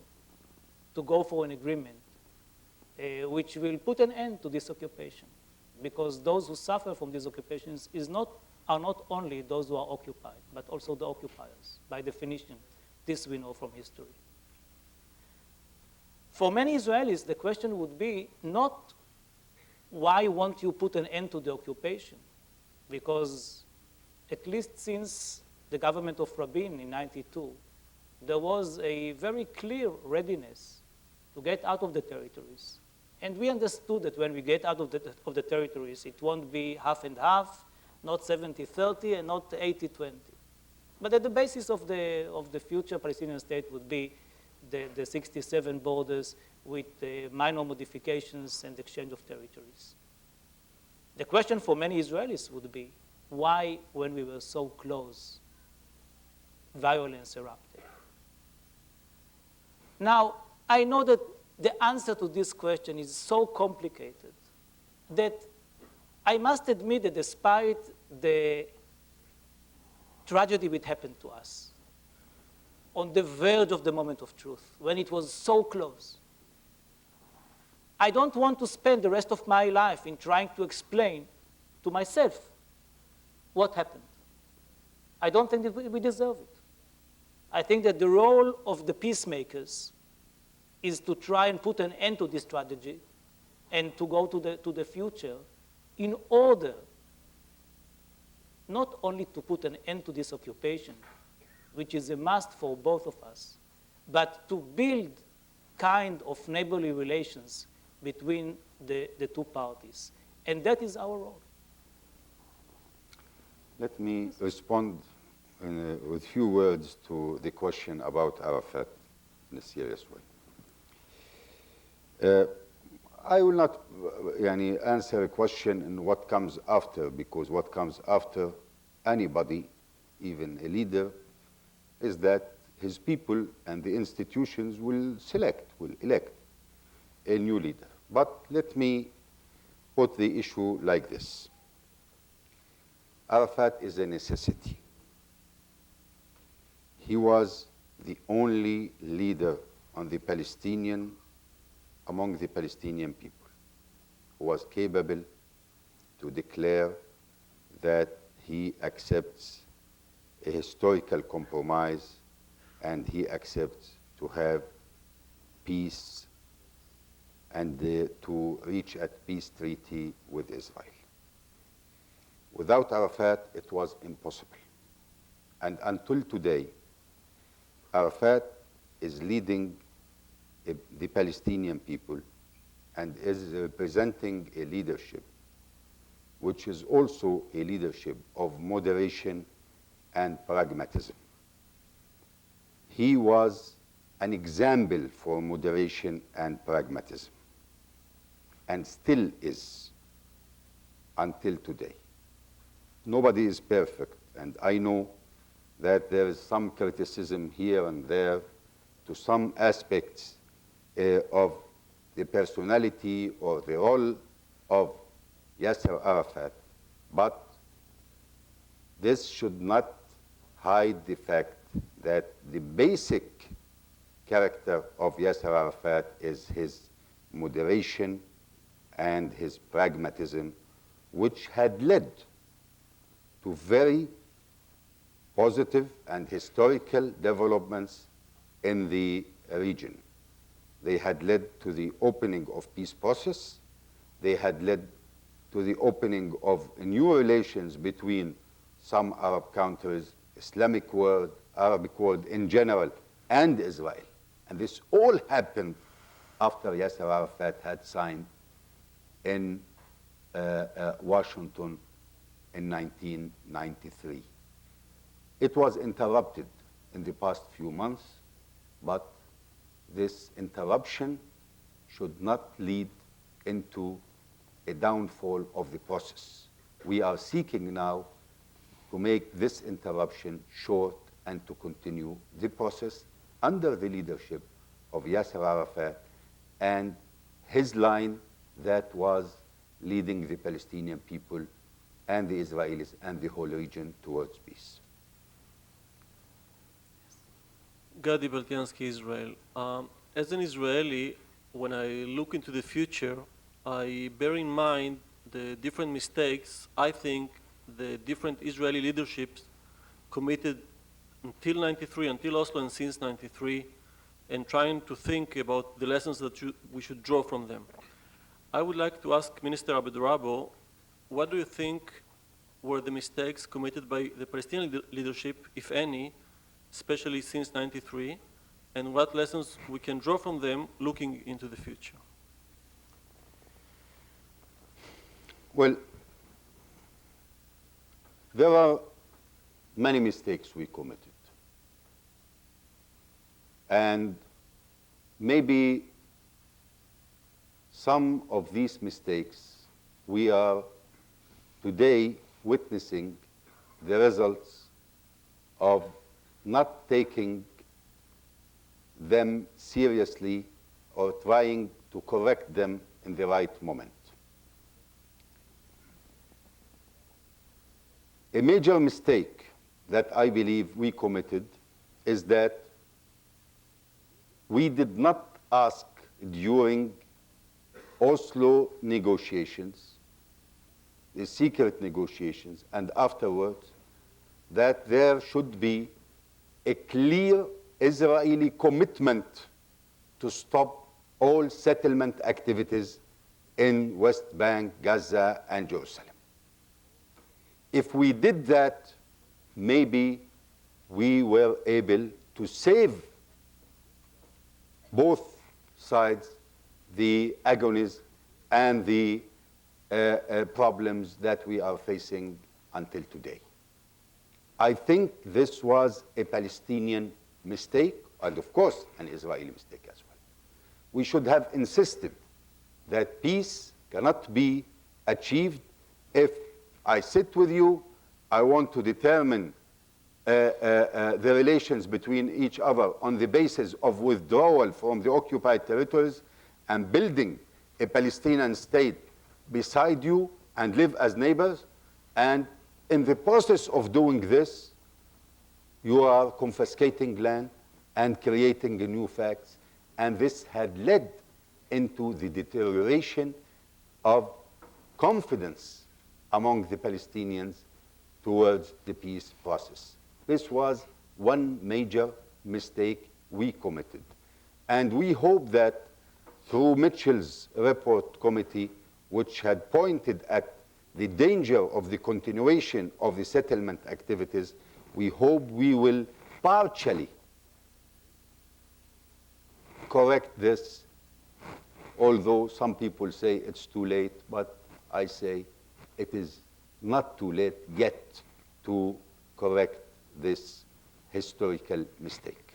to go for an agreement which will put an end to this occupation. Because those who suffer from these occupations are not only those who are occupied, but also the occupiers. By definition, this we know from history. For many Israelis, the question would be not why won't you put an end to the occupation? Because at least since the government of Rabin in '92, there was a very clear readiness to get out of the territories. And we understood that when we get out of the territories, it won't be half and half, not 70-30, and not 80-20. But at the basis of the future Palestinian state would be the 67 borders with minor modifications and exchange of territories. The question for many Israelis would be, why, when we were so close, violence erupted? Now, I know that the answer to this question is so complicated that I must admit that despite the tragedy which happened to us, on the verge of the moment of truth, when it was so close, I don't want to spend the rest of my life in trying to explain to myself what happened. I don't think that we deserve it. I think that the role of the peacemakers is to try and put an end to this tragedy and to go to the future in order not only to put an end to this occupation, which is a must for both of us, but to build kind of neighborly relations between the two parties. And that is our role. Let me respond with few words to the question about Arafat in a serious way. I will not answer a question in what comes after, because what comes after anybody, even a leader, is that his people and the institutions will elect a new leader. But let me put the issue like this. Arafat is a necessity. He was the only leader among the Palestinian people who was capable to declare that he accepts a historical compromise and he accepts to have peace and to reach a peace treaty with Israel. Without Arafat, it was impossible. And until today, Arafat is leading the Palestinian people and is representing a leadership which is also a leadership of moderation and pragmatism. He was an example for moderation and pragmatism, and still is until today. Nobody is perfect, and I know that there is some criticism here and there to some aspects of the personality or the role of Yasser Arafat, but this should not hide the fact that the basic character of Yasser Arafat is his moderation and his pragmatism, which had led to very positive and historical developments in the region. They had led to the opening of peace process. They had led to the opening of new relations between some Arab countries, Islamic world, Arabic world in general, and Israel. And this all happened after Yasser Arafat had signed in Washington in 1993. It was interrupted in the past few months, but this interruption should not lead into a downfall of the process. We are seeking now to make this interruption short and to continue the process under the leadership of Yasser Arafat and his line that was leading the Palestinian people and the Israelis and the whole region towards peace. Gadi Baltiansky, Israel. As an Israeli, when I look into the future, I bear in mind the different mistakes I think the different Israeli leaderships committed until 93, until Oslo and since 93, and trying to think about the lessons that we should draw from them. I would like to ask Minister Abed-Rabo, what do you think were the mistakes committed by the Palestinian leadership, if any, especially since 93, and what lessons we can draw from them looking into the future? Well, there are many mistakes we committed. And maybe some of these mistakes we are today witnessing the results of not taking them seriously or trying to correct them in the right moment. A major mistake that I believe we committed is that we did not ask during Oslo negotiations, the secret negotiations, and afterwards, that there should be a clear Israeli commitment to stop all settlement activities in West Bank, Gaza, and Jerusalem. If we did that, maybe we were able to save both sides the agonies and the problems that we are facing until today. I think this was a Palestinian mistake, and of course, an Israeli mistake as well. We should have insisted that peace cannot be achieved if I sit with you, I want to determine the relations between each other on the basis of withdrawal from the occupied territories and building a Palestinian state beside you and live as neighbors. And in the process of doing this, you are confiscating land and creating new facts. And this had led into the deterioration of confidence among the Palestinians towards the peace process. This was one major mistake we committed. And we hope that through Mitchell's report committee, which had pointed at the danger of the continuation of the settlement activities, we hope we will partially correct this, although some people say it's too late, but I say it is not too late yet to correct this historical mistake.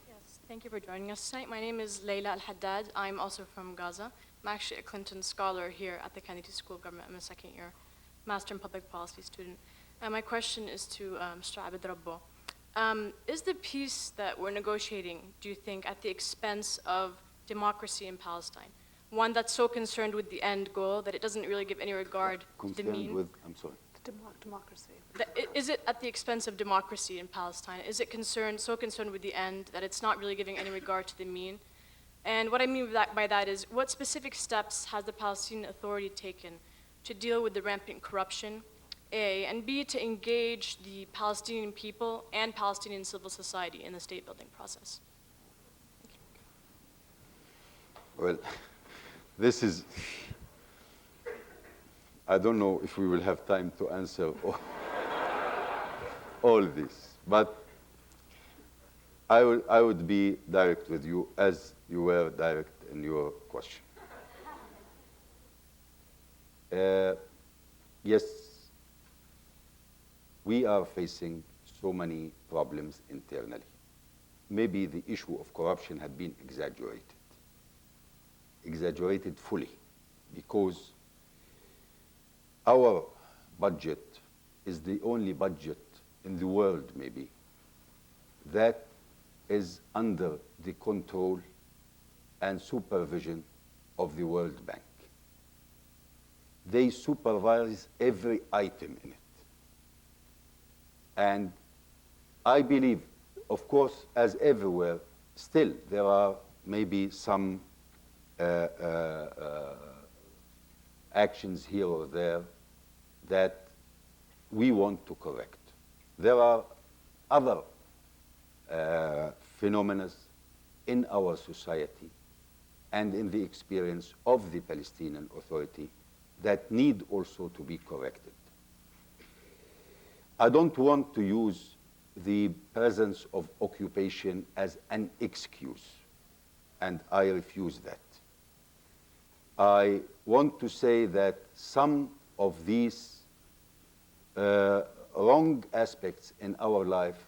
Yes, thank you for joining us tonight. My name is Leila Al-Haddad. I'm also from Gaza. I'm actually a Clinton scholar here at the Kennedy School of Government. I'm a second year Master in Public Policy student. And my question is to Mr. Abed Rabbo. Is the peace that we're negotiating, do you think, at the expense of democracy in Palestine? One that's so concerned with the end goal that it doesn't really give any regard to the mean? I'm sorry. Democracy. Is it at the expense of democracy in Palestine? Is it so concerned with the end that it's not really giving any regard to the mean? And what I mean by that is, what specific steps has the Palestinian Authority taken to deal with the rampant corruption, A, and B, to engage the Palestinian people and Palestinian civil society in the state-building process? Well, this is, I don't know if we will have time to answer all this, but I would be direct with you as you were direct in your question. Yes, we are facing so many problems internally. Maybe the issue of corruption had been exaggerated fully, because our budget is the only budget in the world, maybe, that is under the control and supervision of the World Bank. They supervise every item in it. And I believe, of course, as everywhere, still there are maybe some actions here or there that we want to correct. There are other phenomena in our society and in the experience of the Palestinian Authority that need also to be corrected. I don't want to use the presence of occupation as an excuse, and I refuse that. I want to say that some of these wrong aspects in our life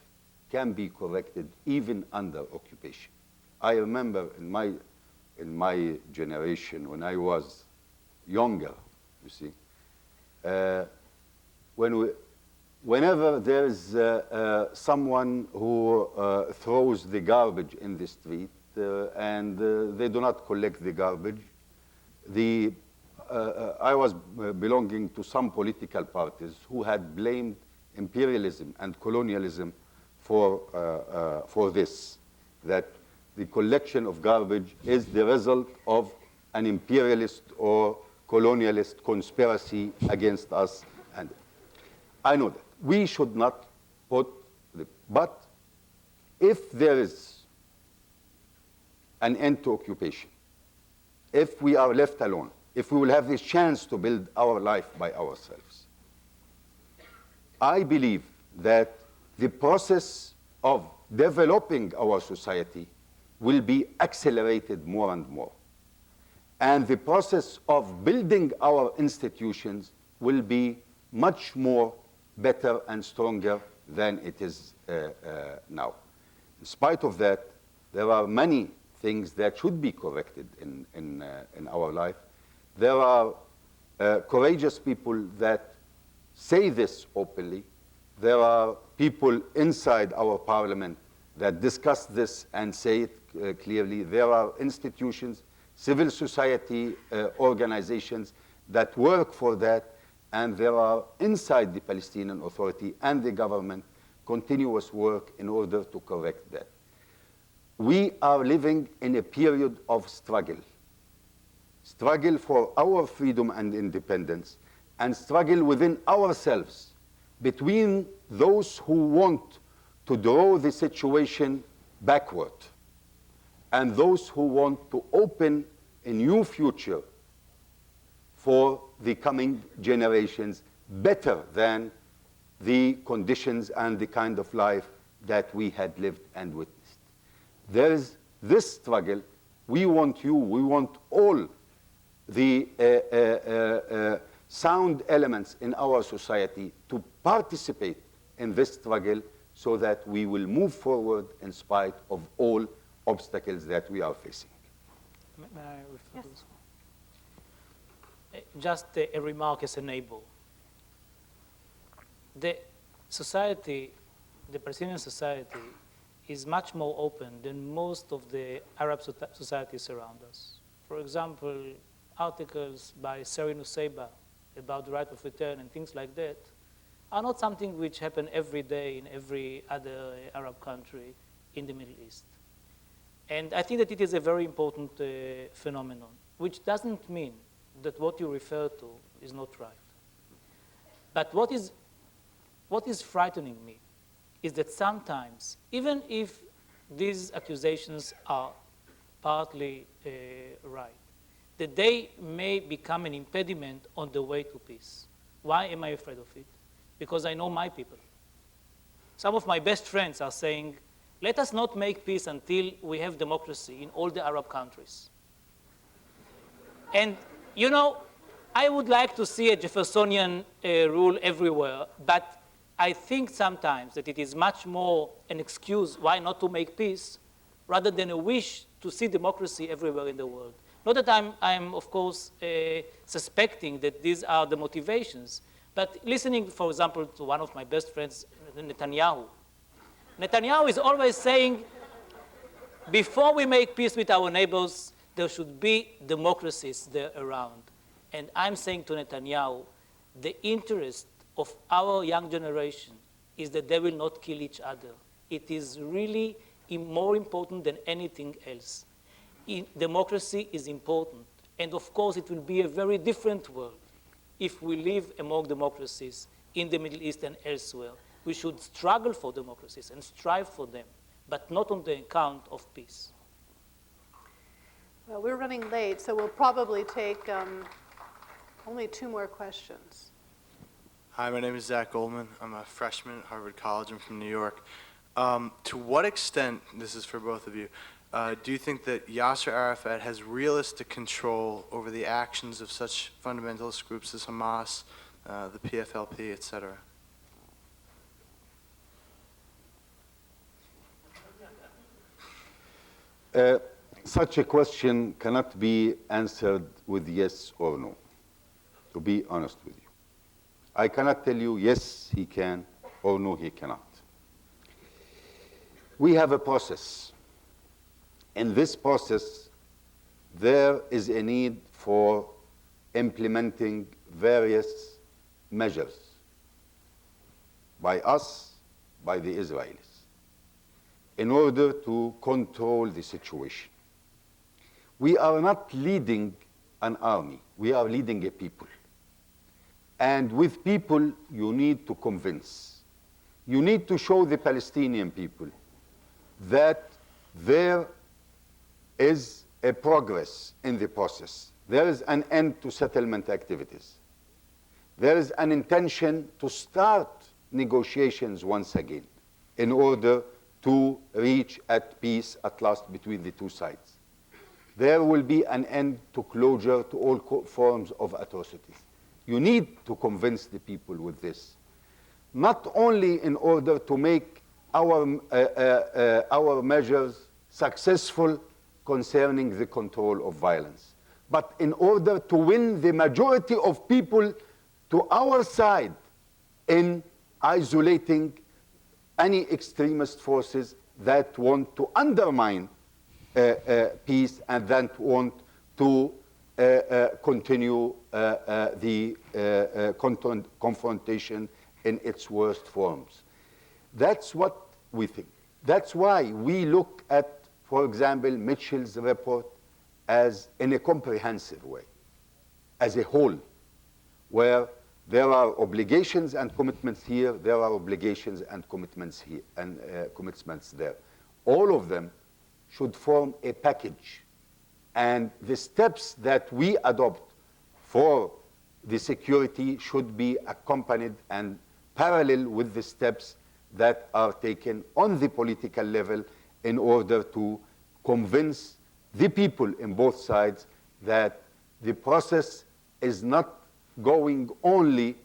can be corrected even under occupation. I remember in my generation, when I was younger, you see, whenever there is someone who throws the garbage in the street and they do not collect the garbage, I was belonging to some political parties who had blamed imperialism and colonialism for this, that the collection of garbage is the result of an imperialist or colonialist conspiracy against us. And I know that. We should not put but if there is an end to occupation, if we are left alone, if we will have this chance to build our life by ourselves, I believe that the process of developing our society will be accelerated more and more. And the process of building our institutions will be much more better and stronger than it is now. In spite of that, there are many things that should be corrected in our life. There are courageous people that say this openly. There are people inside our parliament that discuss this and say it clearly. There are institutions, civil society organizations that work for that, and there are inside the Palestinian Authority and the government continuous work in order to correct that. We are living in a period of struggle struggle for our freedom and independence, and struggle within ourselves between those who want to draw the situation backward and those who want to open a new future for the coming generations better than the conditions and the kind of life that we had lived and witnessed. There is this struggle. We want you, we want all the sound elements in our society to participate in this struggle so that we will move forward in spite of all obstacles that we are facing. May I refer to this one? Just a remark as a neighbor. The society, the Palestinian society, is much more open than most of the Arab societies around us. For example, articles by Seri Nusseibeh about the right of return and things like that are not something which happen every day in every other Arab country in the Middle East. And I think that it is a very important phenomenon, which doesn't mean that what you refer to is not right. But what is frightening me is that sometimes, even if these accusations are partly right, that they may become an impediment on the way to peace. Why am I afraid of it? Because I know my people. Some of my best friends are saying, let us not make peace until we have democracy in all the Arab countries. And, you know, I would like to see a Jeffersonian rule everywhere, but I think sometimes that it is much more an excuse why not to make peace rather than a wish to see democracy everywhere in the world. Not that I'm of course, suspecting that these are the motivations, but listening, for example, to one of my best friends, Netanyahu. Netanyahu is always saying, before we make peace with our neighbors, there should be democracies there around. And I'm saying to Netanyahu, the interest of our young generation is that they will not kill each other. It is really more important than anything else. Democracy is important. And of course, it will be a very different world if we live among democracies in the Middle East and elsewhere. We should struggle for democracies and strive for them, but not on the account of peace. Well, we're running late, so we'll probably take only 2 more questions. Hi, my name is Zach Goldman. I'm a freshman at Harvard College. I'm from New York. To what extent, this is for both of you, do you think that Yasser Arafat has realistic control over the actions of such fundamentalist groups as Hamas, the PFLP, et cetera? Such a question cannot be answered with yes or no, to be honest with you. I cannot tell you yes, he can, or no, he cannot. We have a process. In this process, there is a need for implementing various measures by us, by the Israelis, in order to control the situation. We are not leading an army, we are leading a people. And with people, you need to convince. You need to show the Palestinian people that there is a progress in the process. There is an end to settlement activities. There is an intention to start negotiations once again in order to reach at peace at last between the two sides. There will be an end to closure to all forms of atrocities. You need to convince the people with this, not only in order to make our measures successful concerning the control of violence, but in order to win the majority of people to our side in isolating any extremist forces that want to undermine peace and that want to continue the confrontation in its worst forms. That's what we think. That's why we look at, for example, Mitchell's report as in a comprehensive way, as a whole, where there are obligations and commitments here, there are obligations and commitments here, and commitments there. All of them should form a package. And the steps that we adopt for the security should be accompanied and parallel with the steps that are taken on the political level in order to convince the people in both sides that the process is not going only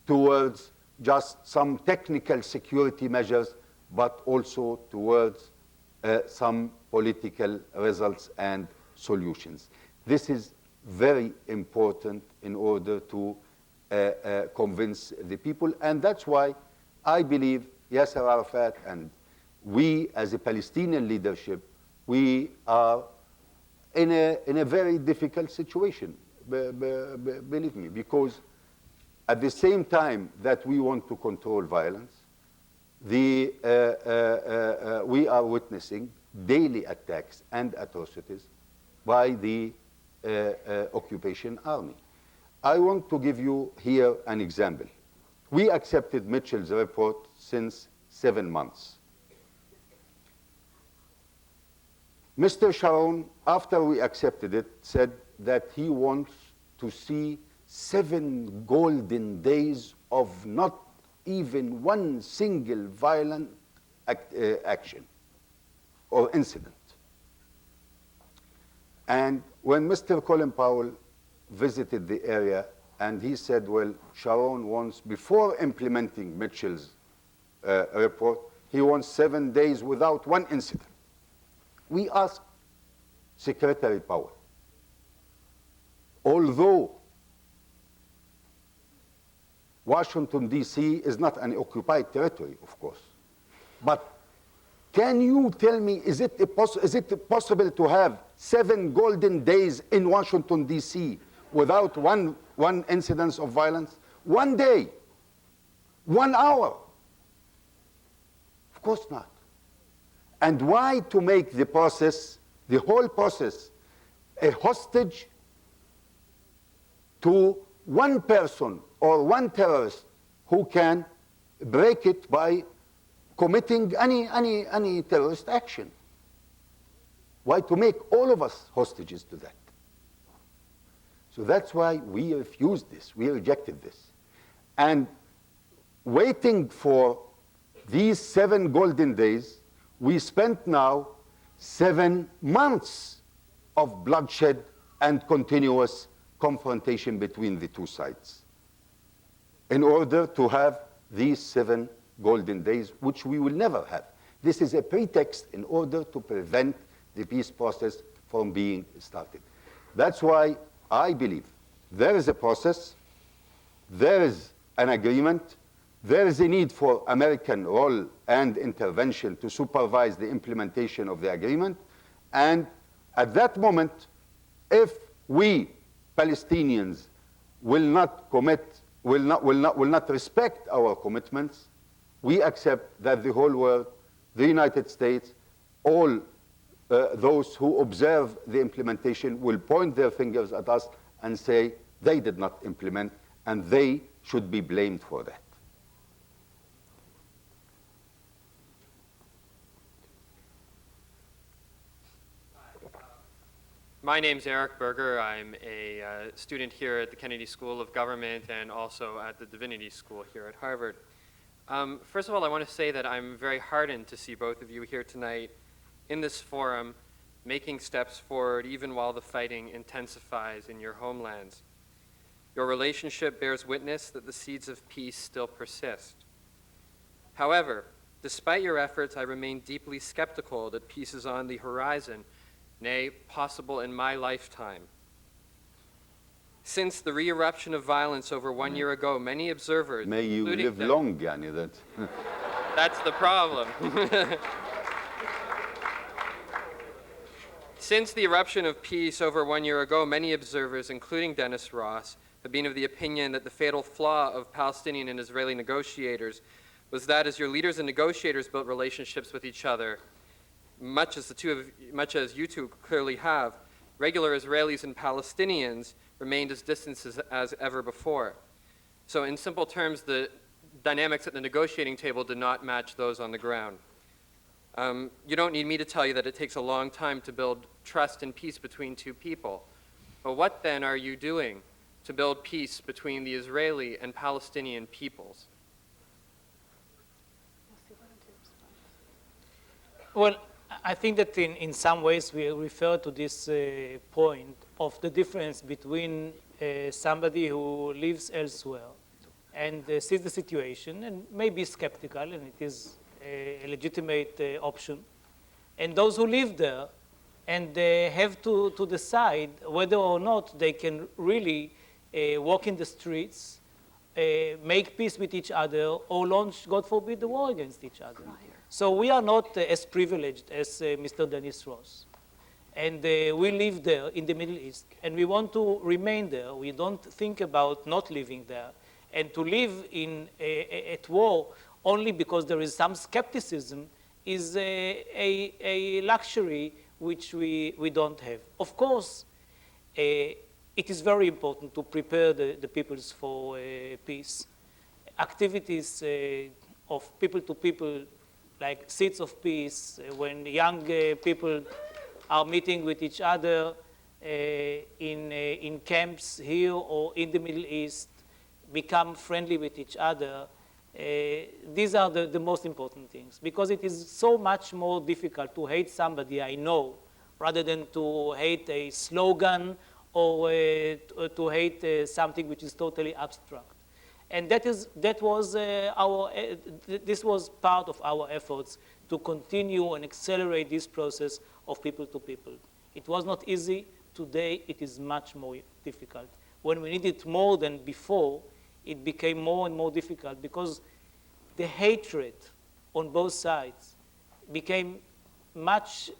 towards just some technical security measures, but also towards some political results and solutions. This is very important in order to convince the people, and that's why I believe Yasser Arafat and we as a Palestinian leadership, we are in a very difficult situation, believe me, because at the same time that we want to control violence, we are witnessing daily attacks and atrocities by the occupation army. I want to give you here an example. We accepted Mitchell's report since 7 months. Mr. Sharon, after we accepted it, said that he wants to see 7 golden days of not even one single violent action or incident. And when Mr. Colin Powell visited the area, and he said, well, Sharon wants, before implementing Mitchell's report, he wants 7 days without one incident. We asked Secretary Powell, although Washington, D.C. is not an occupied territory, of course, but can you tell me, is it possible to have 7 golden days in Washington, D.C. without one incidence of violence? 1 day, 1 hour? Of course not. And why to make the process, the whole process, a hostage to one person or one terrorist who can break it by committing any terrorist action? Why to make all of us hostages to that? So that's why we refused this, we rejected this. And waiting for these 7 golden days, we spent now 7 months of bloodshed and continuous confrontation between the two sides in order to have these 7 golden days, which we will never have. This is a pretext in order to prevent the peace process from being started. That's why I believe there is a process, there is an agreement, there is a need for American role and intervention to supervise the implementation of the agreement. And at that moment, if we Palestinians will not commit, will not respect our commitments, we accept that the whole world, the United States, all those who observe the implementation will point their fingers at us and say they did not implement and they should be blamed for that. My name's Eric Berger. I'm a student here at the Kennedy School of Government and also at the Divinity School here at Harvard. First of all, I want to say that I'm very heartened to see both of you here tonight in this forum making steps forward even while the fighting intensifies in your homelands. Your relationship bears witness that the seeds of peace still persist. However, despite your efforts, I remain deeply skeptical that peace is on the horizon, nay, possible in my lifetime. Since the re-eruption of violence over 1 year ago, many observers— May you live long, Yani, that. That's the problem. Since the eruption of peace over 1 year ago, many observers, including Dennis Ross, have been of the opinion that the fatal flaw of Palestinian and Israeli negotiators was that as your leaders and negotiators built relationships with each other, much as you two clearly have, regular Israelis and Palestinians remained as distant as ever before. So in simple terms, the dynamics at the negotiating table did not match those on the ground. You don't need me to tell you that it takes a long time to build trust and peace between two people. But what then are you doing to build peace between the Israeli and Palestinian peoples? Well, I think that in some ways we refer to this point of the difference between somebody who lives elsewhere and sees the situation and may be skeptical, and it is a legitimate option, and those who live there and have to decide whether or not they can really walk in the streets, make peace with each other, or launch, God forbid, the war against each other. So we are not as privileged as Mr. Dennis Ross. And we live there in the Middle East, and we want to remain there. We don't think about not living there. And to live at war only because there is some skepticism is a luxury which we don't have. Of course, it is very important to prepare the peoples for peace. Activities of people to people, like Seeds of Peace, when young people are meeting with each other in camps here or in the Middle East, become friendly with each other. These are the most important things, because it is so much more difficult to hate somebody I know rather than to hate a slogan or to hate something which is totally abstract. And this was part of our efforts to continue and accelerate this process of people to people. It was not easy. Today, it is much more difficult. When we need it more than before, it became more and more difficult because the hatred on both sides became much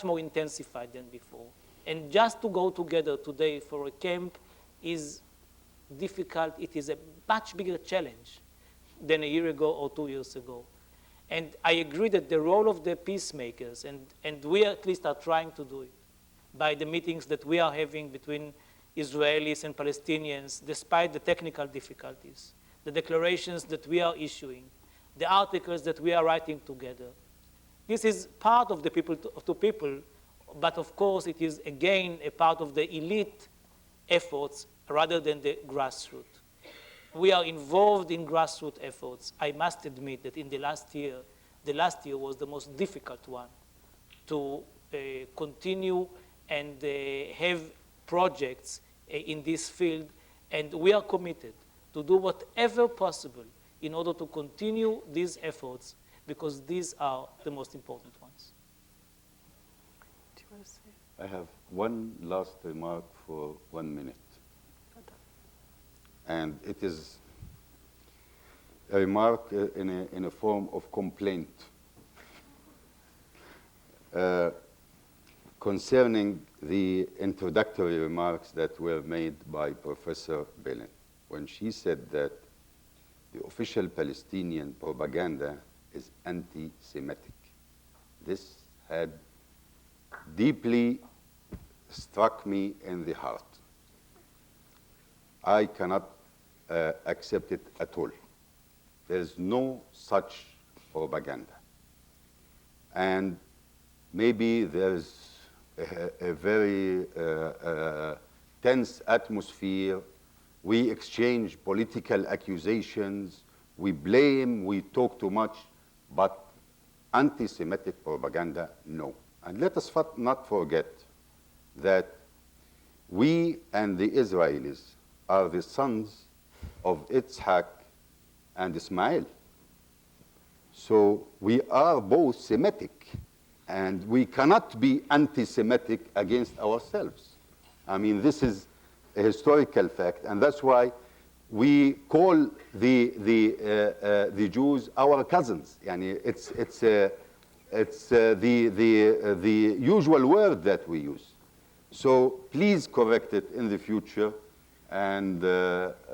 more intensified than before. And just to go together today for a camp is difficult. It is a much bigger challenge than a year ago or 2 years ago. And I agree that the role of the peacemakers, and we at least are trying to do it by the meetings that we are having between Israelis and Palestinians, despite the technical difficulties, the declarations that we are issuing, the articles that we are writing together. This is part of the people to people, but of course it is again a part of the elite efforts rather than the grassroots. We are involved in grassroots efforts. I must admit that in the last year was the most difficult one to continue and have projects in this field, and we are committed to do whatever possible in order to continue these efforts, because these are the most important ones. Do you want to say? I have one last remark for 1 minute. And it is a remark in a form of complaint concerning the introductory remarks that were made by Professor Belen, when she said that the official Palestinian propaganda is anti-Semitic. This had deeply struck me in the heart. I cannot accept it at all. There is no such propaganda. And maybe there's a very tense atmosphere. We exchange political accusations, we blame, we talk too much, but anti-Semitic propaganda, no. And let us not forget that we and the Israelis are the sons of Yitzhak and Ismail. So we are both Semitic, and we cannot be anti-Semitic against ourselves. I mean, this is a historical fact, and that's why we call the Jews our cousins. Yani it's the usual word that we use. So please correct it in the future. And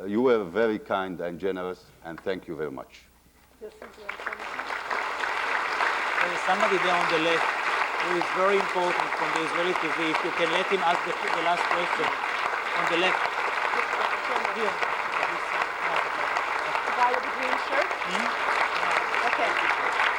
you were very kind and generous, and thank you very much. Yes, Somebody there on the left. who is very important from the Israeli TV. If you can let him ask the last question on the left. Here. The guy with the green shirt? Okay.